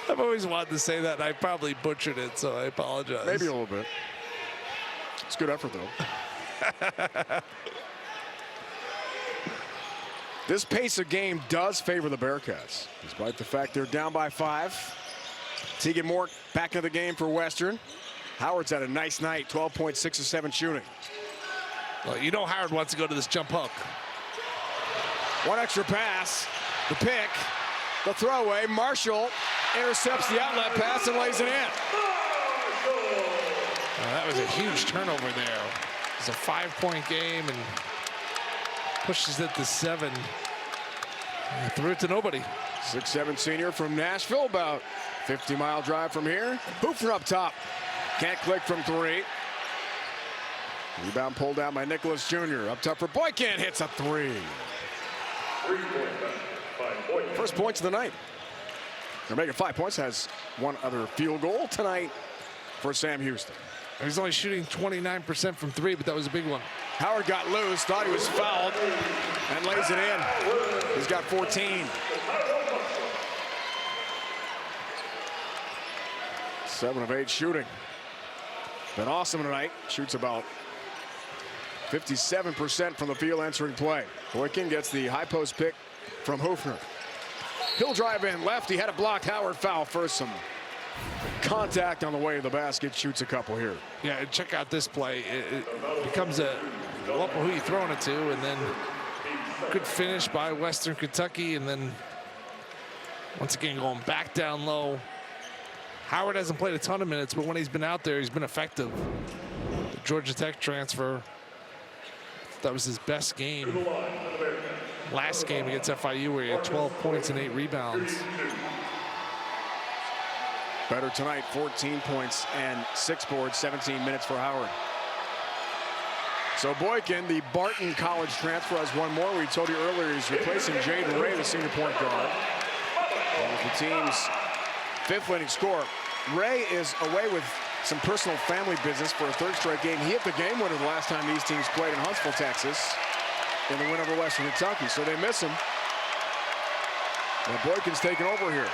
I've always wanted to say that, and I probably butchered it, so I apologize. Maybe a little bit. It's good effort, though. This pace of game does favor the Bearcats, despite the fact they're down by 5. Tegan Moore back into the game for Western. Howard's had a nice night, 12.6 of 7 shooting. Well, you know Howard wants to go to this jump hook. One extra pass, the pick, the throwaway. Marshall intercepts the outlet pass and lays it in. That was a huge turnover there. It's a 5-point game and pushes it to 7. Threw it to nobody. 6'7" senior from Nashville, about 50-mile drive from here. Hoofner up top. Can't click from 3. Rebound pulled down by Nicholas Jr. Up top for Boykin. Hits a 3. 5 points. First points of the night. They're making 5 points. Has one other field goal tonight for Sam Houston. He's only shooting 29% from 3, but that was a big one. Howard got loose, thought he was fouled, and lays it in. He's got 14. 7 of 8 shooting. Been awesome tonight. Shoots about 57% from the field entering play. Boykin gets the high post pick from Hoofner. He'll drive in left. He had it blocked. Howard foul first. Some contact on the way to the basket. Shoots a couple here. Yeah, and check out this play. It becomes a well, who you throwing it to, and then good finish by Western Kentucky, and then once again going back down low. Howard hasn't played a ton of minutes, but when he's been out there, he's been effective. The Georgia Tech transfer, that was his best game. Last game against FIU where he had 12 points and 8 rebounds. Better tonight, 14 points and 6 boards, 17 minutes for Howard. So Boykin, the Barton College transfer, has one more. We told you earlier he's replacing Jaden Ray, the senior point guard. And the team's 5th leading scorer. Ray is away with some personal family business for a 3rd straight game. He hit the game winner the last time these teams played in Huntsville, Texas, in the win over Western Kentucky. So they miss him. But Boykin's taking over here.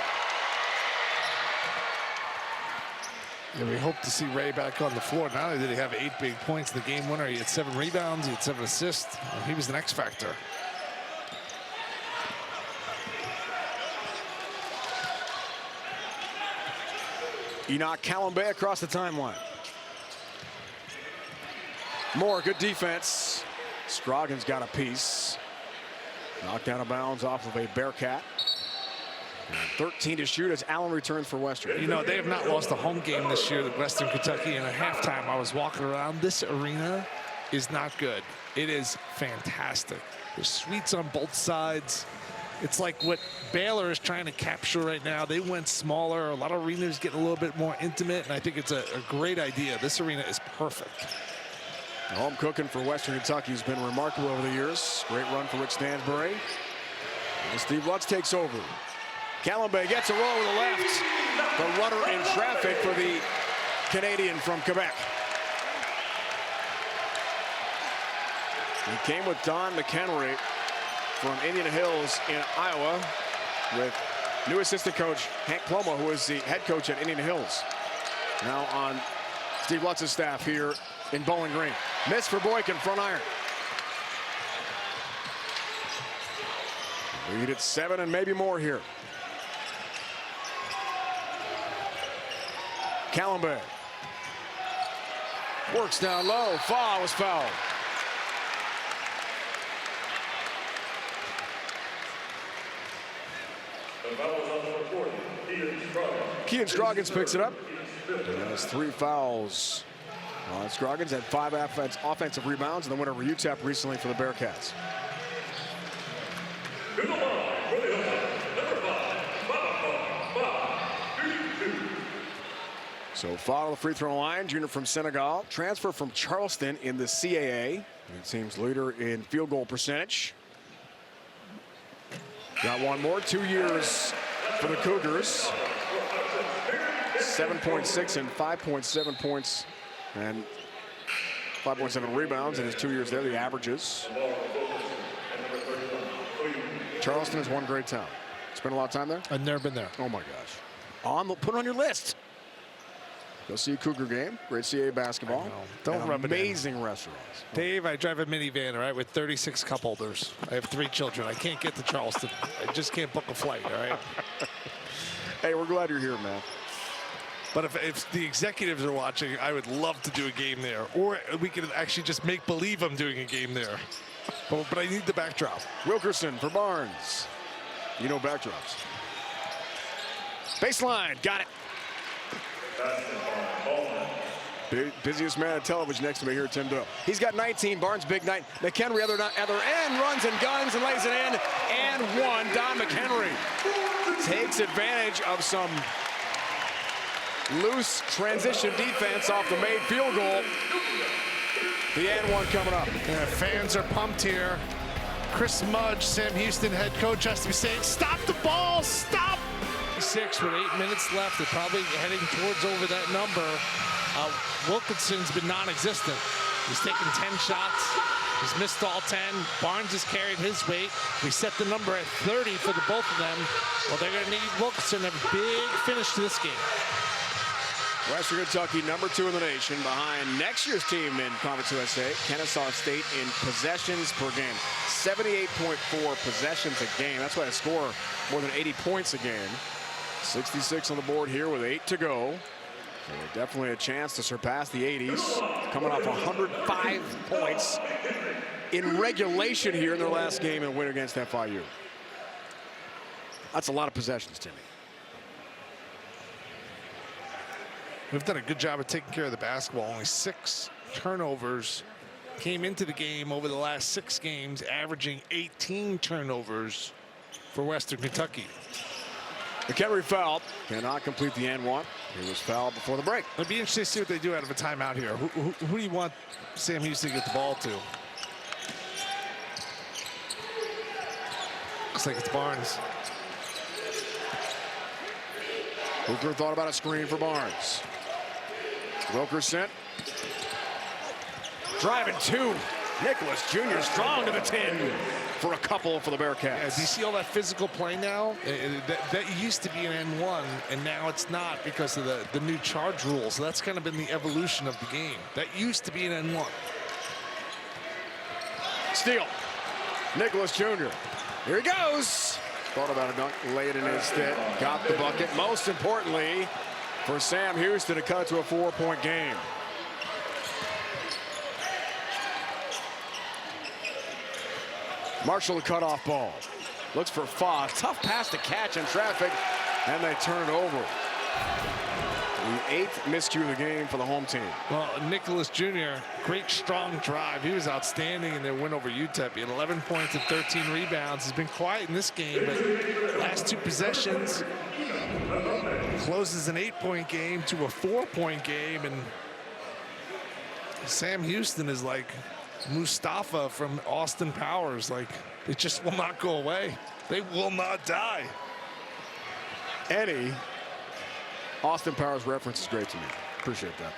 Yeah, we hope to see Ray back on the floor. Not only did he have 8 big points in the game winner, he had 7 rebounds, he had 7 assists. He was the X factor. Enoch Callambay across the timeline. Moore, good defense. Scroggins got a piece. Knocked out of bounds off of a Bearcat. 13 to shoot as Allen returns for Western. You know, they have not lost a home game this year at Western Kentucky. And at halftime, I was walking around. This arena is not good. It is fantastic. There's suites on both sides. It's like what Baylor is trying to capture right now. They went smaller. A lot of arenas getting a little bit more intimate, and I think it's a great idea. This arena is perfect. Home cooking for Western Kentucky has been remarkable over the years. Great run for Rick Stansbury. And Steve Lutz takes over. Callambay gets a roll with the left. The runner in traffic for the Canadian from Quebec. He came with Don McHenry from Indian Hills in Iowa with new assistant coach Hank Ploma, who is the head coach at Indian Hills. Now on Steve Lutz's staff here in Bowling Green. Miss for Boykin, front iron. Lead at 7 and maybe more here. Callambay works down low. Faw was fouled. Kean Scroggins picks it up. He has 3 fouls. Scroggins had 5 offensive rebounds and then went over UTEP recently for the Bearcats. So Faw on the free throw line, junior from Senegal, transfer from Charleston in the CAA. The team's leader in field goal percentage. Got one more, 2 years for the Cougars. 7.6 and 5.7 points and 5.7 rebounds in his 2 years there, the averages. Charleston is one great town. Spent a lot of time there? I've never been there. Oh my gosh. Put it on your list. Go see a Cougar game. Great CAA basketball. Don't rub it in. Amazing restaurants. Dave, I drive a minivan, all right, with 36 cup holders. I have 3 children. I can't get to Charleston. I just can't book a flight, all right? Hey, we're glad you're here, man. But if the executives are watching, I would love to do a game there. Or we could actually just make believe I'm doing a game there. But I need the backdrop. Wilkerson for Barnes. You know backdrops. Baseline, got it. Busiest man on television next to me here, Tim Doyle. He's got 19, Barnes big night. McHenry other end, runs and guns and lays it in, and one. Don McHenry takes advantage of some loose transition defense off the made field goal. The and one coming up. Yeah, fans are pumped here. Chris Mudge, Sam Houston head coach, has to be saying, stop the ball, stop! 6 with 8 minutes left. They're probably heading towards over that number. Wilkinson's been non-existent. He's taken 10 shots. He's missed all 10. Barnes has carried his weight. We set the number at 30 for the both of them. Well, they're going to need Wilkinson to have a big finish to this game. Western Kentucky, #2 in the nation, behind next year's team in Conference USA, Kennesaw State, in possessions per game. 78.4 possessions a game. That's why they score more than 80 points a game. 66 on the board here with 8 to go. So definitely a chance to surpass the 80s. Coming off 105 points in regulation here in their last game and win against FIU. That's a lot of possessions, Timmy. We've done a good job of taking care of the basketball. Only 6 turnovers came into the game over the last 6 games, averaging 18 turnovers for Western Kentucky. McHenry fouled, cannot complete the and one. He was fouled before the break. It'll be interesting to see what they do out of a timeout here. Who do you want Sam Houston to get the ball to? Looks like it's Barnes. Hooker thought about a screen for Barnes. Wilkerson. Driving 2. Nicholas Jr. strong to the 10 for a couple for the Bearcats. Yeah, do you see all that physical play now? That used to be an N1, and now it's not because of the new charge rules. So that's kind of been the evolution of the game. That used to be an N1. Steal. Nicholas Jr. Here he goes. Thought about a dunk, laid in instead. Got the bucket. Most importantly, for Sam Houston to cut to a 4-point game. Marshall, the cutoff ball. Looks for Fa. Tough pass to catch in traffic, and they turn it over. The 8th miscue of the game for the home team. Well, Nicholas Jr., great strong drive. He was outstanding in their win over UTEP. He had 11 points and 13 rebounds. He's been quiet in this game, but last 2 possessions closes an 8-point game to a 4-point game, and Sam Houston is like Mustafa from Austin Powers. Like, it just will not go away. They will not die. Any Austin Powers reference is great to me. Appreciate that.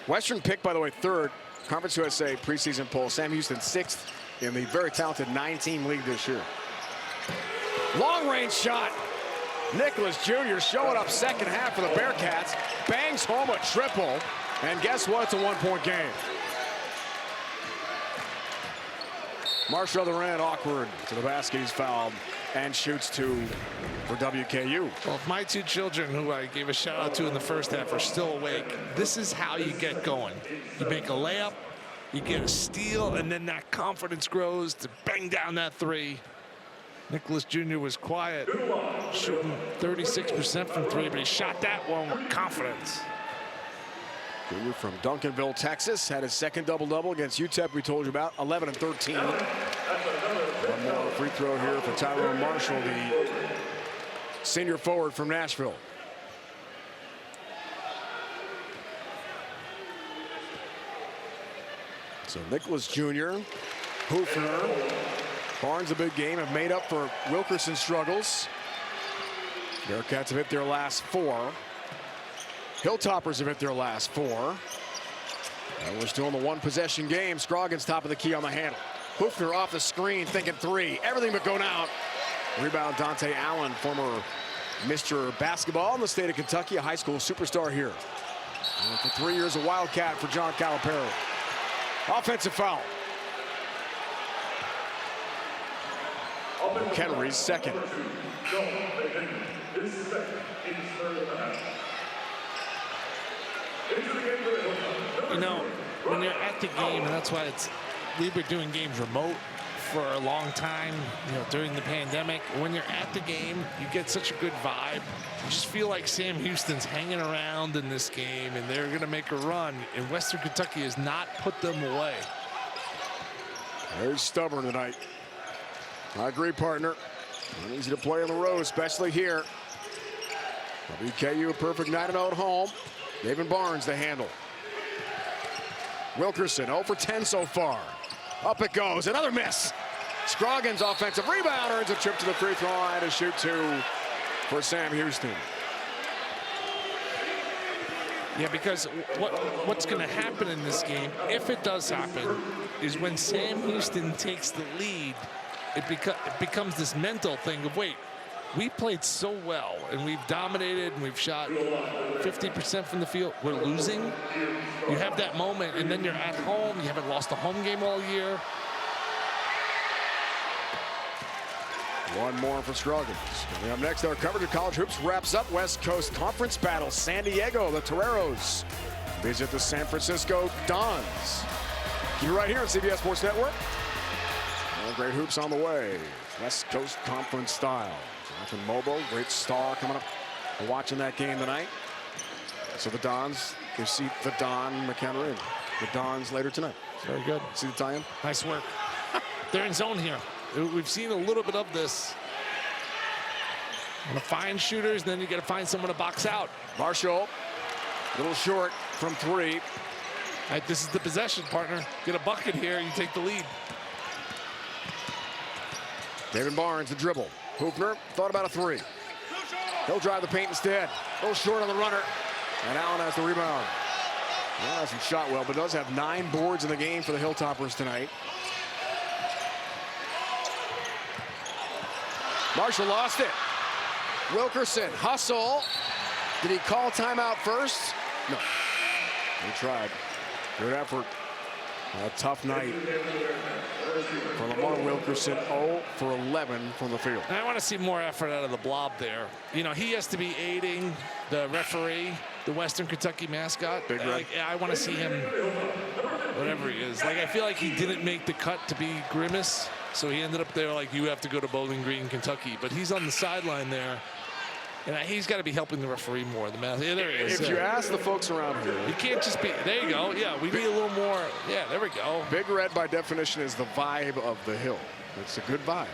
Western picked, by the way, 3rd Conference USA preseason poll. Sam Houston 6th in the very talented 9-team league this year. Long range shot. Nicholas Jr. showing up second half for the Bearcats. Bangs home a triple. And guess what? It's a 1-point game. Marshall other end, awkward to the basket. He's fouled and shoots 2 for WKU. Well, if my 2 children, who I gave a shout out to in the first half, are still awake, this is how you get going. You make a layup, you get a steal, and then that confidence grows to bang down that 3. Nicholas Jr. was quiet, shooting 36% from 3, but he shot that one with confidence. Jr. from Duncanville, Texas, had his 2nd double-double against UTEP we told you about, 11 and 13. One more free throw here for Tyrone Marshall, the senior forward from Nashville. So Nicholas Jr., Hoofner, Barnes a big game, have made up for Wilkerson's struggles. Bearcats have hit their last 4. Hilltoppers have hit their last 4. And we're still in the 1-possession game. Scroggins top of the key on the handle. Hoofner off the screen, thinking 3. Everything but going out. Rebound Dante Allen, former Mr. Basketball in the state of Kentucky, a high school superstar here. And for 3 years, a Wildcat for John Calipari. Offensive foul. Kennery's 2nd. You know, when you're at the game, and that's why we've been doing games remote for a long time, you know, during the pandemic. When you're at the game, you get such a good vibe. You just feel like Sam Houston's hanging around in this game, and they're going to make a run, and Western Kentucky has not put them away. Very stubborn tonight. I agree, partner. Not easy to play on the road, especially here. WKU a perfect 9-0 at home. David Barnes the handle. Wilkerson 0 for 10 so far. Up it goes, another miss. Scroggins offensive rebound, earns a trip to the free throw line to shoot 2 for Sam Houston. Yeah, because what's going to happen in this game, if it does happen, is when Sam Houston takes the lead, it becomes this mental thing of, wait, we played so well, and we've dominated, and we've shot 50% from the field. We're losing. You have that moment, and then you're at home. You haven't lost a home game all year. One more for Scroggins. Coming up next, our coverage of college hoops wraps up West Coast Conference battle. San Diego, the Toreros visit the San Francisco Dons. You're right here on CBS Sports Network. More great hoops on the way. West Coast Conference style. Jonathan Mobo, great star coming up. We're watching that game tonight. So the Dons, you see the Don McKenna in. The Dons later tonight. Very good. See the tie-in? Nice work. They're in zone here. We've seen a little bit of this. Want to find shooters, then you got to find someone to box out. Marshall, a little short from 3. Right, this is the possession, partner. Get a bucket here, you take the lead. David Barnes, the dribble. Hoopner thought about a 3. He'll drive the paint instead. A little short on the runner. And Allen has the rebound. Well, hasn't shot well, but does have 9 boards in the game for the Hilltoppers tonight. Marshall lost it. Wilkerson, hustle. Did he call timeout first? No. He tried. Good effort. A tough night for Lamar Wilkerson. 0 for 11 from the field. And I want to see more effort out of the blob there. You know, he has to be aiding the referee, the Western Kentucky mascot. Big Red. Like, I want to see him, whatever he is. Like, I feel like he didn't make the cut to be Grimace. So he ended up there like, you have to go to Bowling Green, Kentucky. But he's on the sideline there. And he's got to be helping the referee more. Yeah, there he is. If you ask the folks around here, you can't just be, there you go. Yeah, we need a little more. Yeah, there we go. Big Red, by definition, is the vibe of the Hill. It's a good vibe.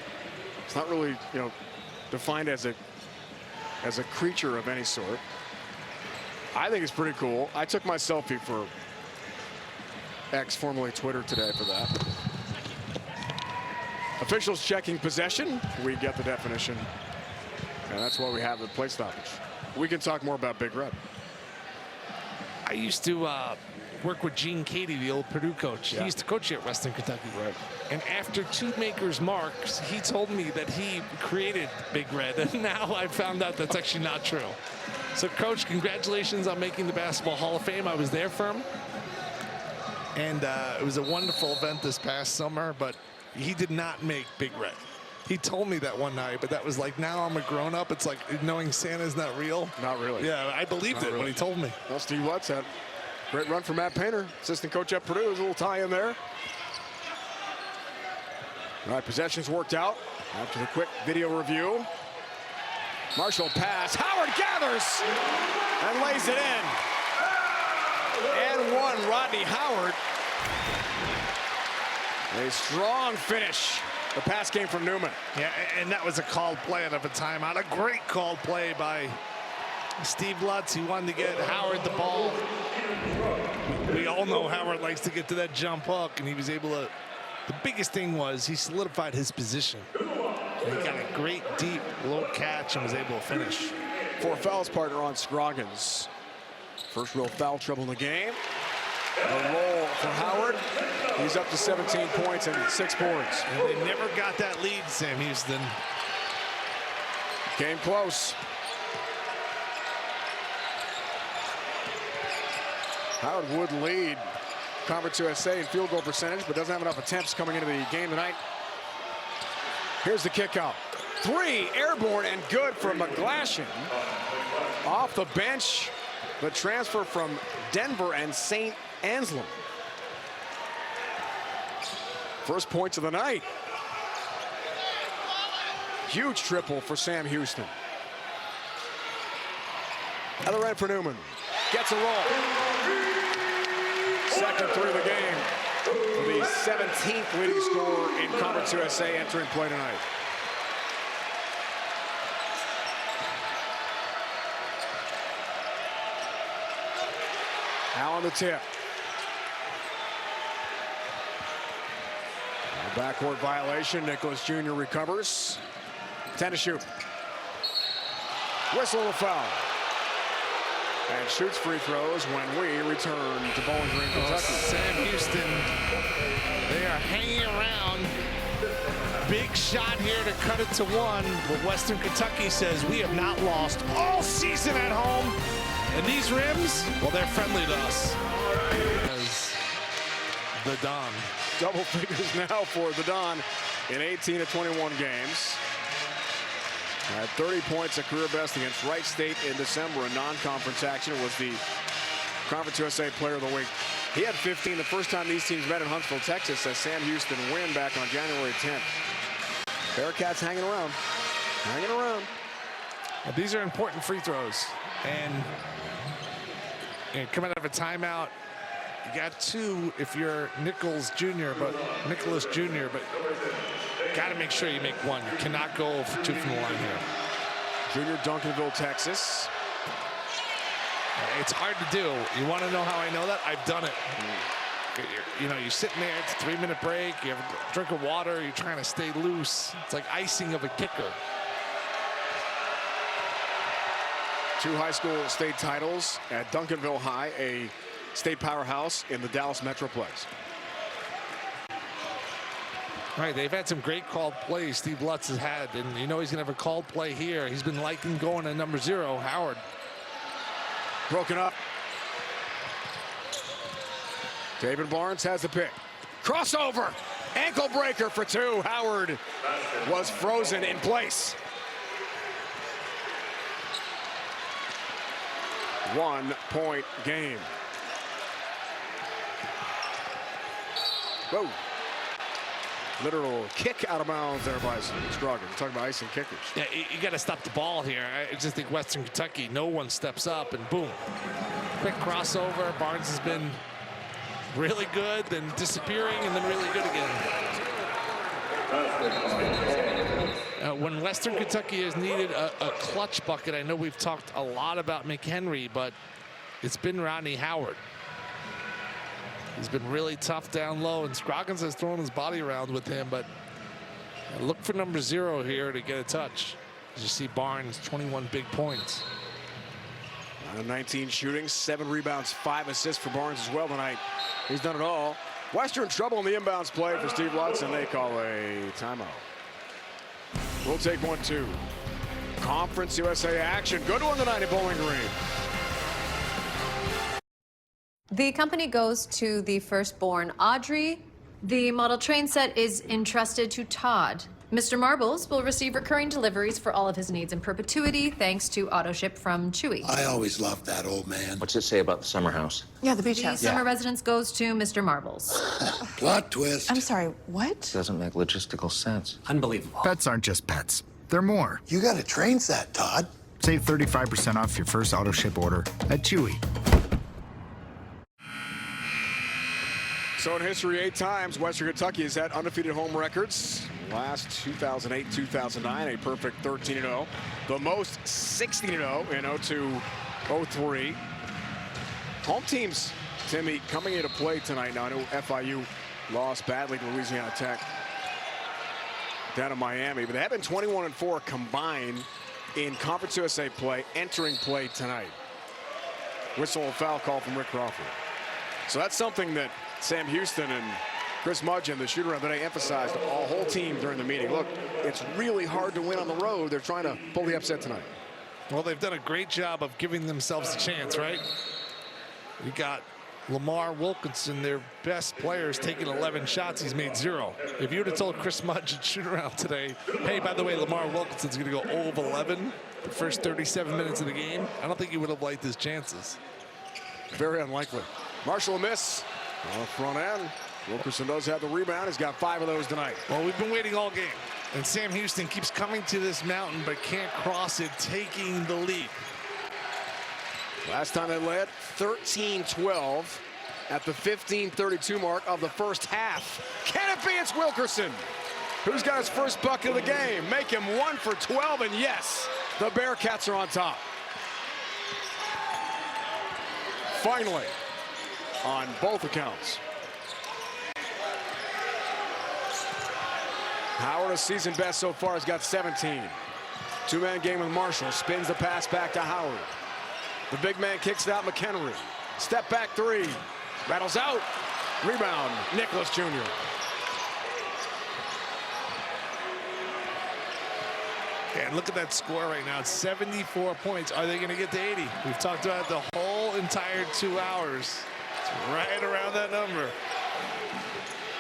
It's not really, you know, defined as a creature of any sort. I think it's pretty cool. I took my selfie for X, formerly Twitter, today for that. Officials checking possession. We get the definition. And that's why we have the play stoppage. We can talk more about Big Red. I used to work with Gene Cady, the old Purdue coach. Yeah. He used to coach here at Western Kentucky. Right. And after 2 makers marks, he told me that he created Big Red. And now I found out that's actually not true. So, Coach, congratulations on making the Basketball Hall of Fame. I was there for him. And it was a wonderful event this past summer, but he did not make Big Red. He told me that one night, but that was like, now I'm a grown-up. It's like knowing Santa's not real. Not really. Yeah, I believed it when he told me. Well, Steve Lutz had a great run for Matt Painter, assistant coach at Purdue. There's a little tie in there. All right, possessions worked out. After the quick video review. Marshall pass. Howard gathers and lays it in. And one, Rodney Howard. A strong finish. The pass came from Newman. Yeah, and that was a called play out of a timeout. A great called play by Steve Lutz. He wanted to get Howard the ball. We all know Howard likes to get to that jump hook, and he was able to. The biggest thing was he solidified his position. And he got a great deep low catch and was able to finish. 4 fouls, partner, on Scroggins. First real foul trouble in the game. A roll for Howard. He's up to 17 points and 6 boards. And they never got that lead, Sam Houston. Came close. Howard would lead Conference USA in field goal percentage, but doesn't have enough attempts coming into the game tonight. Here's the kick out. 3, airborne and good from McGlashan. Off the bench, the transfer from Denver and St. Anselm. First points of the night. Huge triple for Sam Houston. Other end for Newman. Gets a roll. Second three of the game for the 17th leading scorer in Conference USA entering play tonight. Now on the tip. A backcourt violation. Nicholas Jr. recovers. 10 to shoot. Whistle and a foul. And shoots free throws when we return to Bowling Green, Kentucky. Sam Houston, they are hanging around. Big shot here to cut it to one. But Western Kentucky says we have not lost all season at home. And these rims, well, they're friendly to us. As the Don. Double figures now for the Don in 18 of 21 games. Had 30 points, a career best against Wright State in December in non-conference action. It was the Conference USA Player of the Week. He had 15 the first time these teams met in Huntsville, Texas, as Sam Houston win back on January 10th. Bearcats hanging around. Hanging around. Well, these are important free throws. And coming out of a timeout, you got two if you're Nicholas Jr., but got to make sure you make one. You cannot go for two from the line here. Junior, Duncanville, Texas. It's hard to do. You want to know how I know that? I've done it. You know, you're sitting there, it's a 3-minute break, you have a drink of water, you're trying to stay loose. It's like icing of a kicker. 2 high school state titles at Duncanville High, a state powerhouse in the Dallas Metroplex. Right, they've had some great called plays Steve Lutz has had, and you know he's going to have a called play here. He's been liking going to number 0, Howard. Broken up. David Barnes has the pick. Crossover. Ankle breaker for 2. Howard was frozen in place. 1-point game. Whoa. Literal kick out of bounds there by Scroggins. Talking about icing kickers. Yeah, you got to stop the ball here. I just think Western Kentucky, no one steps up, and boom. Quick crossover. Barnes has been really good, then disappearing, and then really good again. When Western Kentucky has needed a clutch bucket, I know we've talked a lot about McHenry, but it's been Rodney Howard. He's been really tough down low, and Scroggins has thrown his body around with him, but look for number 0 here to get a touch. As you see Barnes, 21 big points. 19 shooting, 7 rebounds, 5 assists for Barnes as well tonight. He's done it all. Western trouble in the inbounds play for Steve Lutz, and they call a timeout. We'll take 1-2. Conference USA action. Good one tonight at Bowling Green. The company goes to the firstborn, Audrey. The model train set is entrusted to Todd. Mr. Marbles will receive recurring deliveries for all of his needs in perpetuity, thanks to AutoShip from Chewy. I always loved that old man. What's it say about the summer house? Yeah, the beach The house. summer residence goes to Mr. Marbles. Plot twist. I'm sorry, what? Doesn't make logistical sense. Unbelievable. Pets aren't just pets. They're more. You got a train set, Todd. Save 35% off your first auto ship order at Chewy. So in history, 8 times, Western Kentucky has had undefeated home records. Last 2008, 2009, a perfect 13-0. The most 16-0 in 02-03. Home teams, Timmy, coming into play tonight. Now I know FIU lost badly to Louisiana Tech down in Miami, but they have been 21-4 combined in Conference USA play, entering play tonight. Whistle and foul call from Rick Crawford. So that's something that Sam Houston and Chris Mudgeon, the shooter of the day, emphasized to all whole team during the meeting. Look, it's really hard to win on the road. They're trying to pull the upset tonight. Well, they've done a great job of giving themselves a chance, right? You got Lamar Wilkinson, their best player, is taking 11 shots. He's made 0. If you would have told Chris Mudge at shoot-around today, hey, by the way, Lamar Wilkinson's going to go 0 of 11 the first 37 minutes of the game, I don't think he would have liked his chances. Very unlikely. Marshall a miss on the front end. Wilkerson does have the rebound. He's got 5 of those tonight. Well, we've been waiting all game. And Sam Houston keeps coming to this mountain but can't cross it, taking the lead. Last time they led 13-12 at the 15:32 mark of the first half. Can it be? It's Wilkerson, who's got his first bucket of the game. Make him 1 for 12, and yes, the Bearcats are on top. Finally, on both accounts. Howard, a season best so far, has got 17. Two-man game with Marshall. Spins the pass back to Howard. The big man kicks it out, McHenry. Step back 3. Rattles out. Rebound, Nicholas Jr. And look at that score right now. It's 74 points. Are they going to get to 80? We've talked about it the whole entire 2 hours. It's right around that number.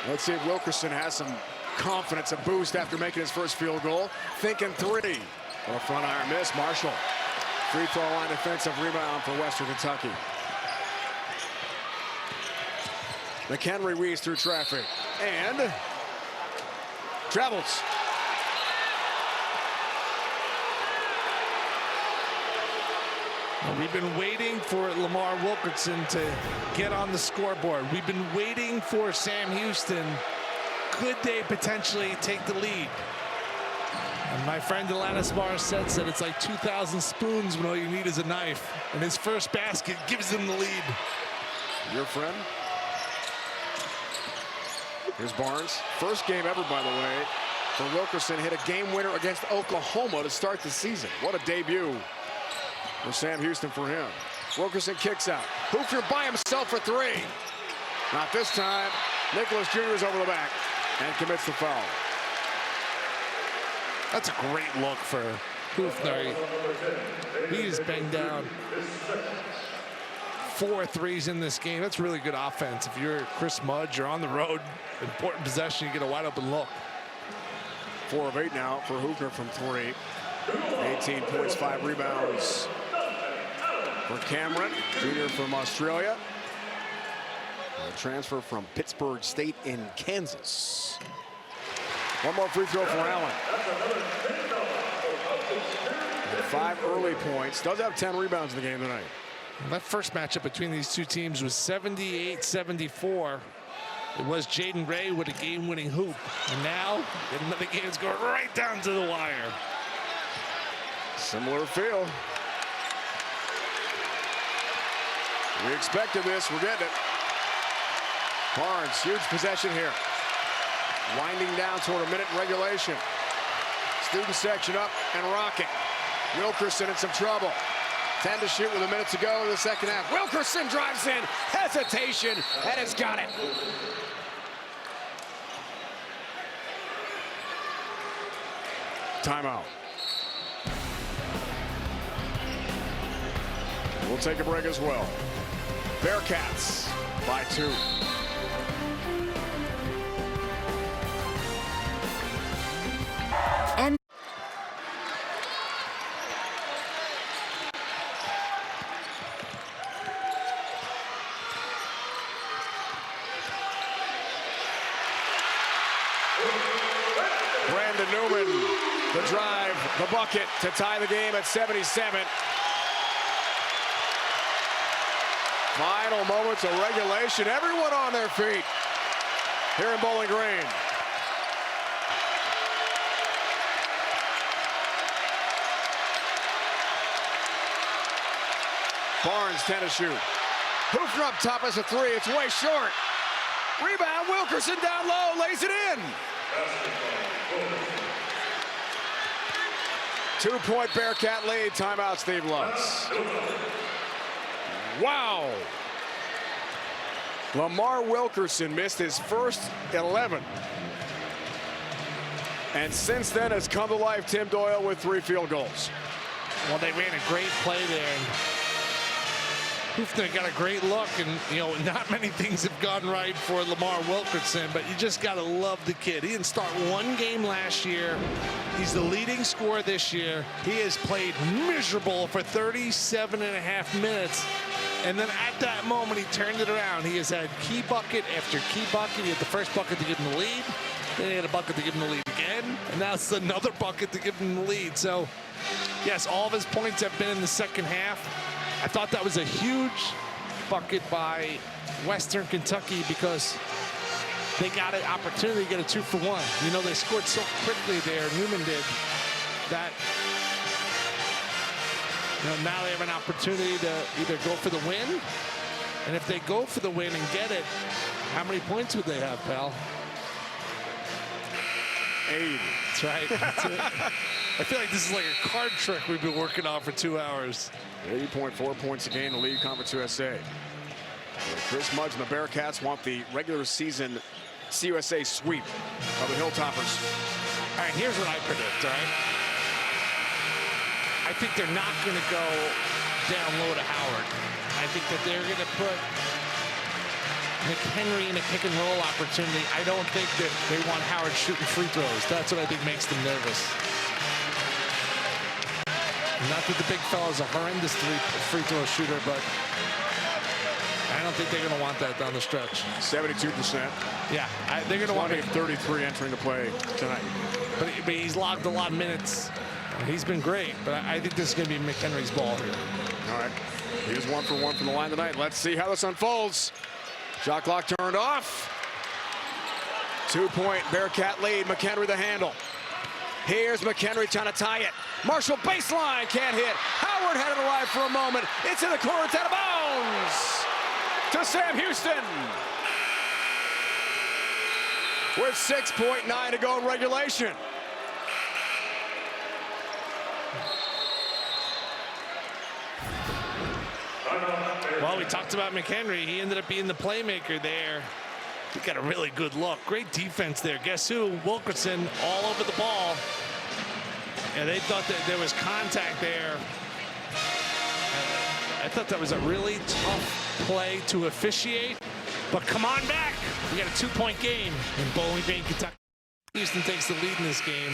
Let's see if Wilkerson has some confidence, a boost after making his first field goal. Thinking 3. Well, a front iron miss. Marshall. Free throw line defensive rebound for Western Kentucky. McHenry weaves through traffic and travels. We've been waiting for Lamar Wilkinson to get on the scoreboard. We've been waiting for Sam Houston. Could they potentially take the lead? And my friend Alanis Morissette said it's like 2,000 spoons when all you need is a knife. And his first basket gives him the lead. Your friend? Here's Barnes. First game ever, by the way, for Wilkerson. Hit a game winner against Oklahoma to start the season. What a debut for Sam Houston for him. Wilkerson kicks out. Hoopner by himself for 3. Not this time. Nicholas Jr. is over the back and commits the foul. That's a great look for Hoopner. He's banged down 4 threes in this game. That's really good offense. If you're Chris Mudge, you're on the road, important possession, you get a wide open look. 4 of 8 now for Hoopner from 3. 18 points, 5 rebounds for Cameron, junior from Australia. A transfer from Pittsburgh State in Kansas. One more free throw for Allen. 5 early points. Does have 10 rebounds in the game tonight. That first matchup between these two teams was 78-74. It was Jaden Ray with a game-winning hoop. And now, the game's going right down to the wire. Similar feel. We expected this. We're getting it. Barnes, huge possession here. Winding down toward a minute in regulation. Student section up and rocking. Wilkerson in some trouble. 10 to shoot with a minute to go in the second half. Wilkerson drives in. Hesitation, and has got it. Timeout. We'll take a break as well. Bearcats by 2. And Brandon Newman, the drive, the bucket to tie the game at 77. Final moments of regulation. Everyone on their feet here in Bowling Green. Barnes, 10 to shoot. Hoopner up top as a 3. It's way short. Rebound, Wilkerson down low, lays it in. 2-point Bearcat lead. Timeout, Steve Lutz. Wow. Lamar Wilkerson missed his first 11. And since then has come to life. Tim Doyle with 3 field goals. Well, they ran a great play there. Hoofner got a great look, and not many things have gone right for Lamar Wilkerson, but you just got to love the kid. He didn't start one game last year. He's the leading scorer this year. He has played miserable for 37.5 minutes, and then at that moment he turned it around. He has had key bucket after key bucket. He had the first bucket to give him the lead, then he had a bucket to give him the lead again, and now it's another bucket to give him the lead. So yes, all of his points have been in the second half. I thought that was a huge bucket by Western Kentucky because they got an opportunity to get a 2-for-1. They scored so quickly there, Newman did, that now they have an opportunity to either go for the win, and if they go for the win and get it, how many points would they have, pal? 80. That's right. That's it. I feel like this is like a card trick we've been working on for 2 hours. 80.4 points a game to lead Conference USA. Chris Mudge and the Bearcats want the regular season CUSA sweep of the Hilltoppers. All right, here's what I predict, all right? I think they're not going to go down low to Howard. I think that they're going to put McHenry in a pick and roll opportunity. I don't think that they want Howard shooting free throws. That's what I think makes them nervous. Not that the big fella's a horrendous free throw shooter, but I don't think they're going to want that down the stretch. 72%. Yeah, they're going to want 33 entering the play tonight. But he's logged a lot of minutes. He's been great, but I think this is going to be McHenry's ball here. All right, here's 1 for 1 from the line tonight. Let's see how this unfolds. Shot clock turned off. 2-point Bearcat lead. McHenry the handle. Here's McHenry trying to tie it. Marshall baseline, can't hit. Howard had it alive for a moment. It's in the corner, it's out of bounds to Sam Houston. With 6.9 to go in regulation. Well, we talked about McHenry. He ended up being the playmaker there. He got a really good look. Great defense there. Guess who? Wilkerson all over the ball. And they thought that there was contact there. I thought that was a really tough play to officiate. But come on back. We got a 2-point game in Bowling Green, Kentucky. Houston takes the lead in this game.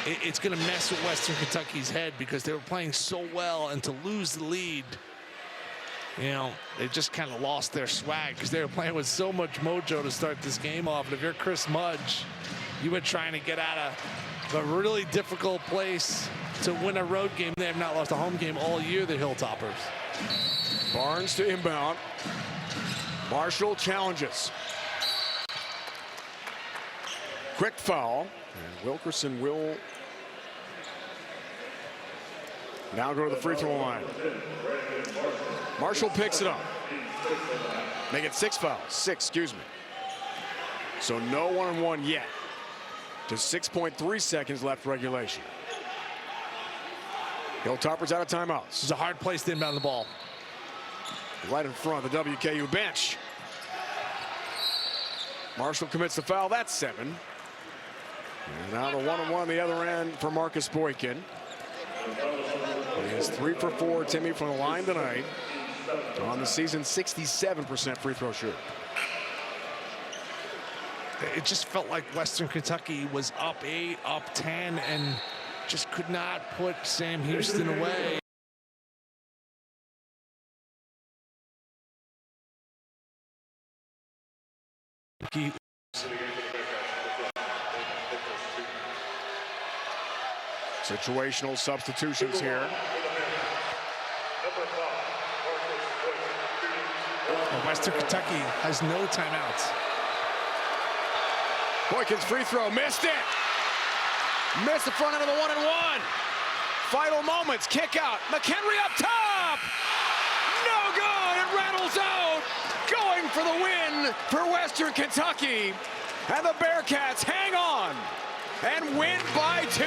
It's going to mess with Western Kentucky's head because they were playing so well, and to lose the lead, they just kind of lost their swag because they were playing with so much mojo to start this game off. And if you're Chris Mudge, you were trying to get out of a really difficult place to win a road game. They have not lost a home game all year, the Hilltoppers. Barnes to inbound. Marshall challenges. Quick foul. And Wilkerson will now go to the free throw line. Marshall picks it up. Make it 6 fouls. 6, excuse me. So no 1-on-1 yet. Just 6.3 seconds left regulation. Hilltoppers out of timeouts. This is a hard place to inbound the ball. Right in front of the WKU bench. Marshall commits the foul. That's 7. And now the 1-on-1 on the other end for Marcus Boykin. He is 3 for 4, Timmy, from the line tonight. On the season, 67% free throw shooter. It just felt like Western Kentucky was up 8, up 10, and just could not put Sam Houston away. Situational substitutions here. Western Kentucky has no timeouts. Boykin's free throw, missed it. Missed the front end of the 1-and-1. Final moments, kick out. McHenry up top. No good, it rattles out. Going for the win for Western Kentucky. And the Bearcats hang on and win by 2.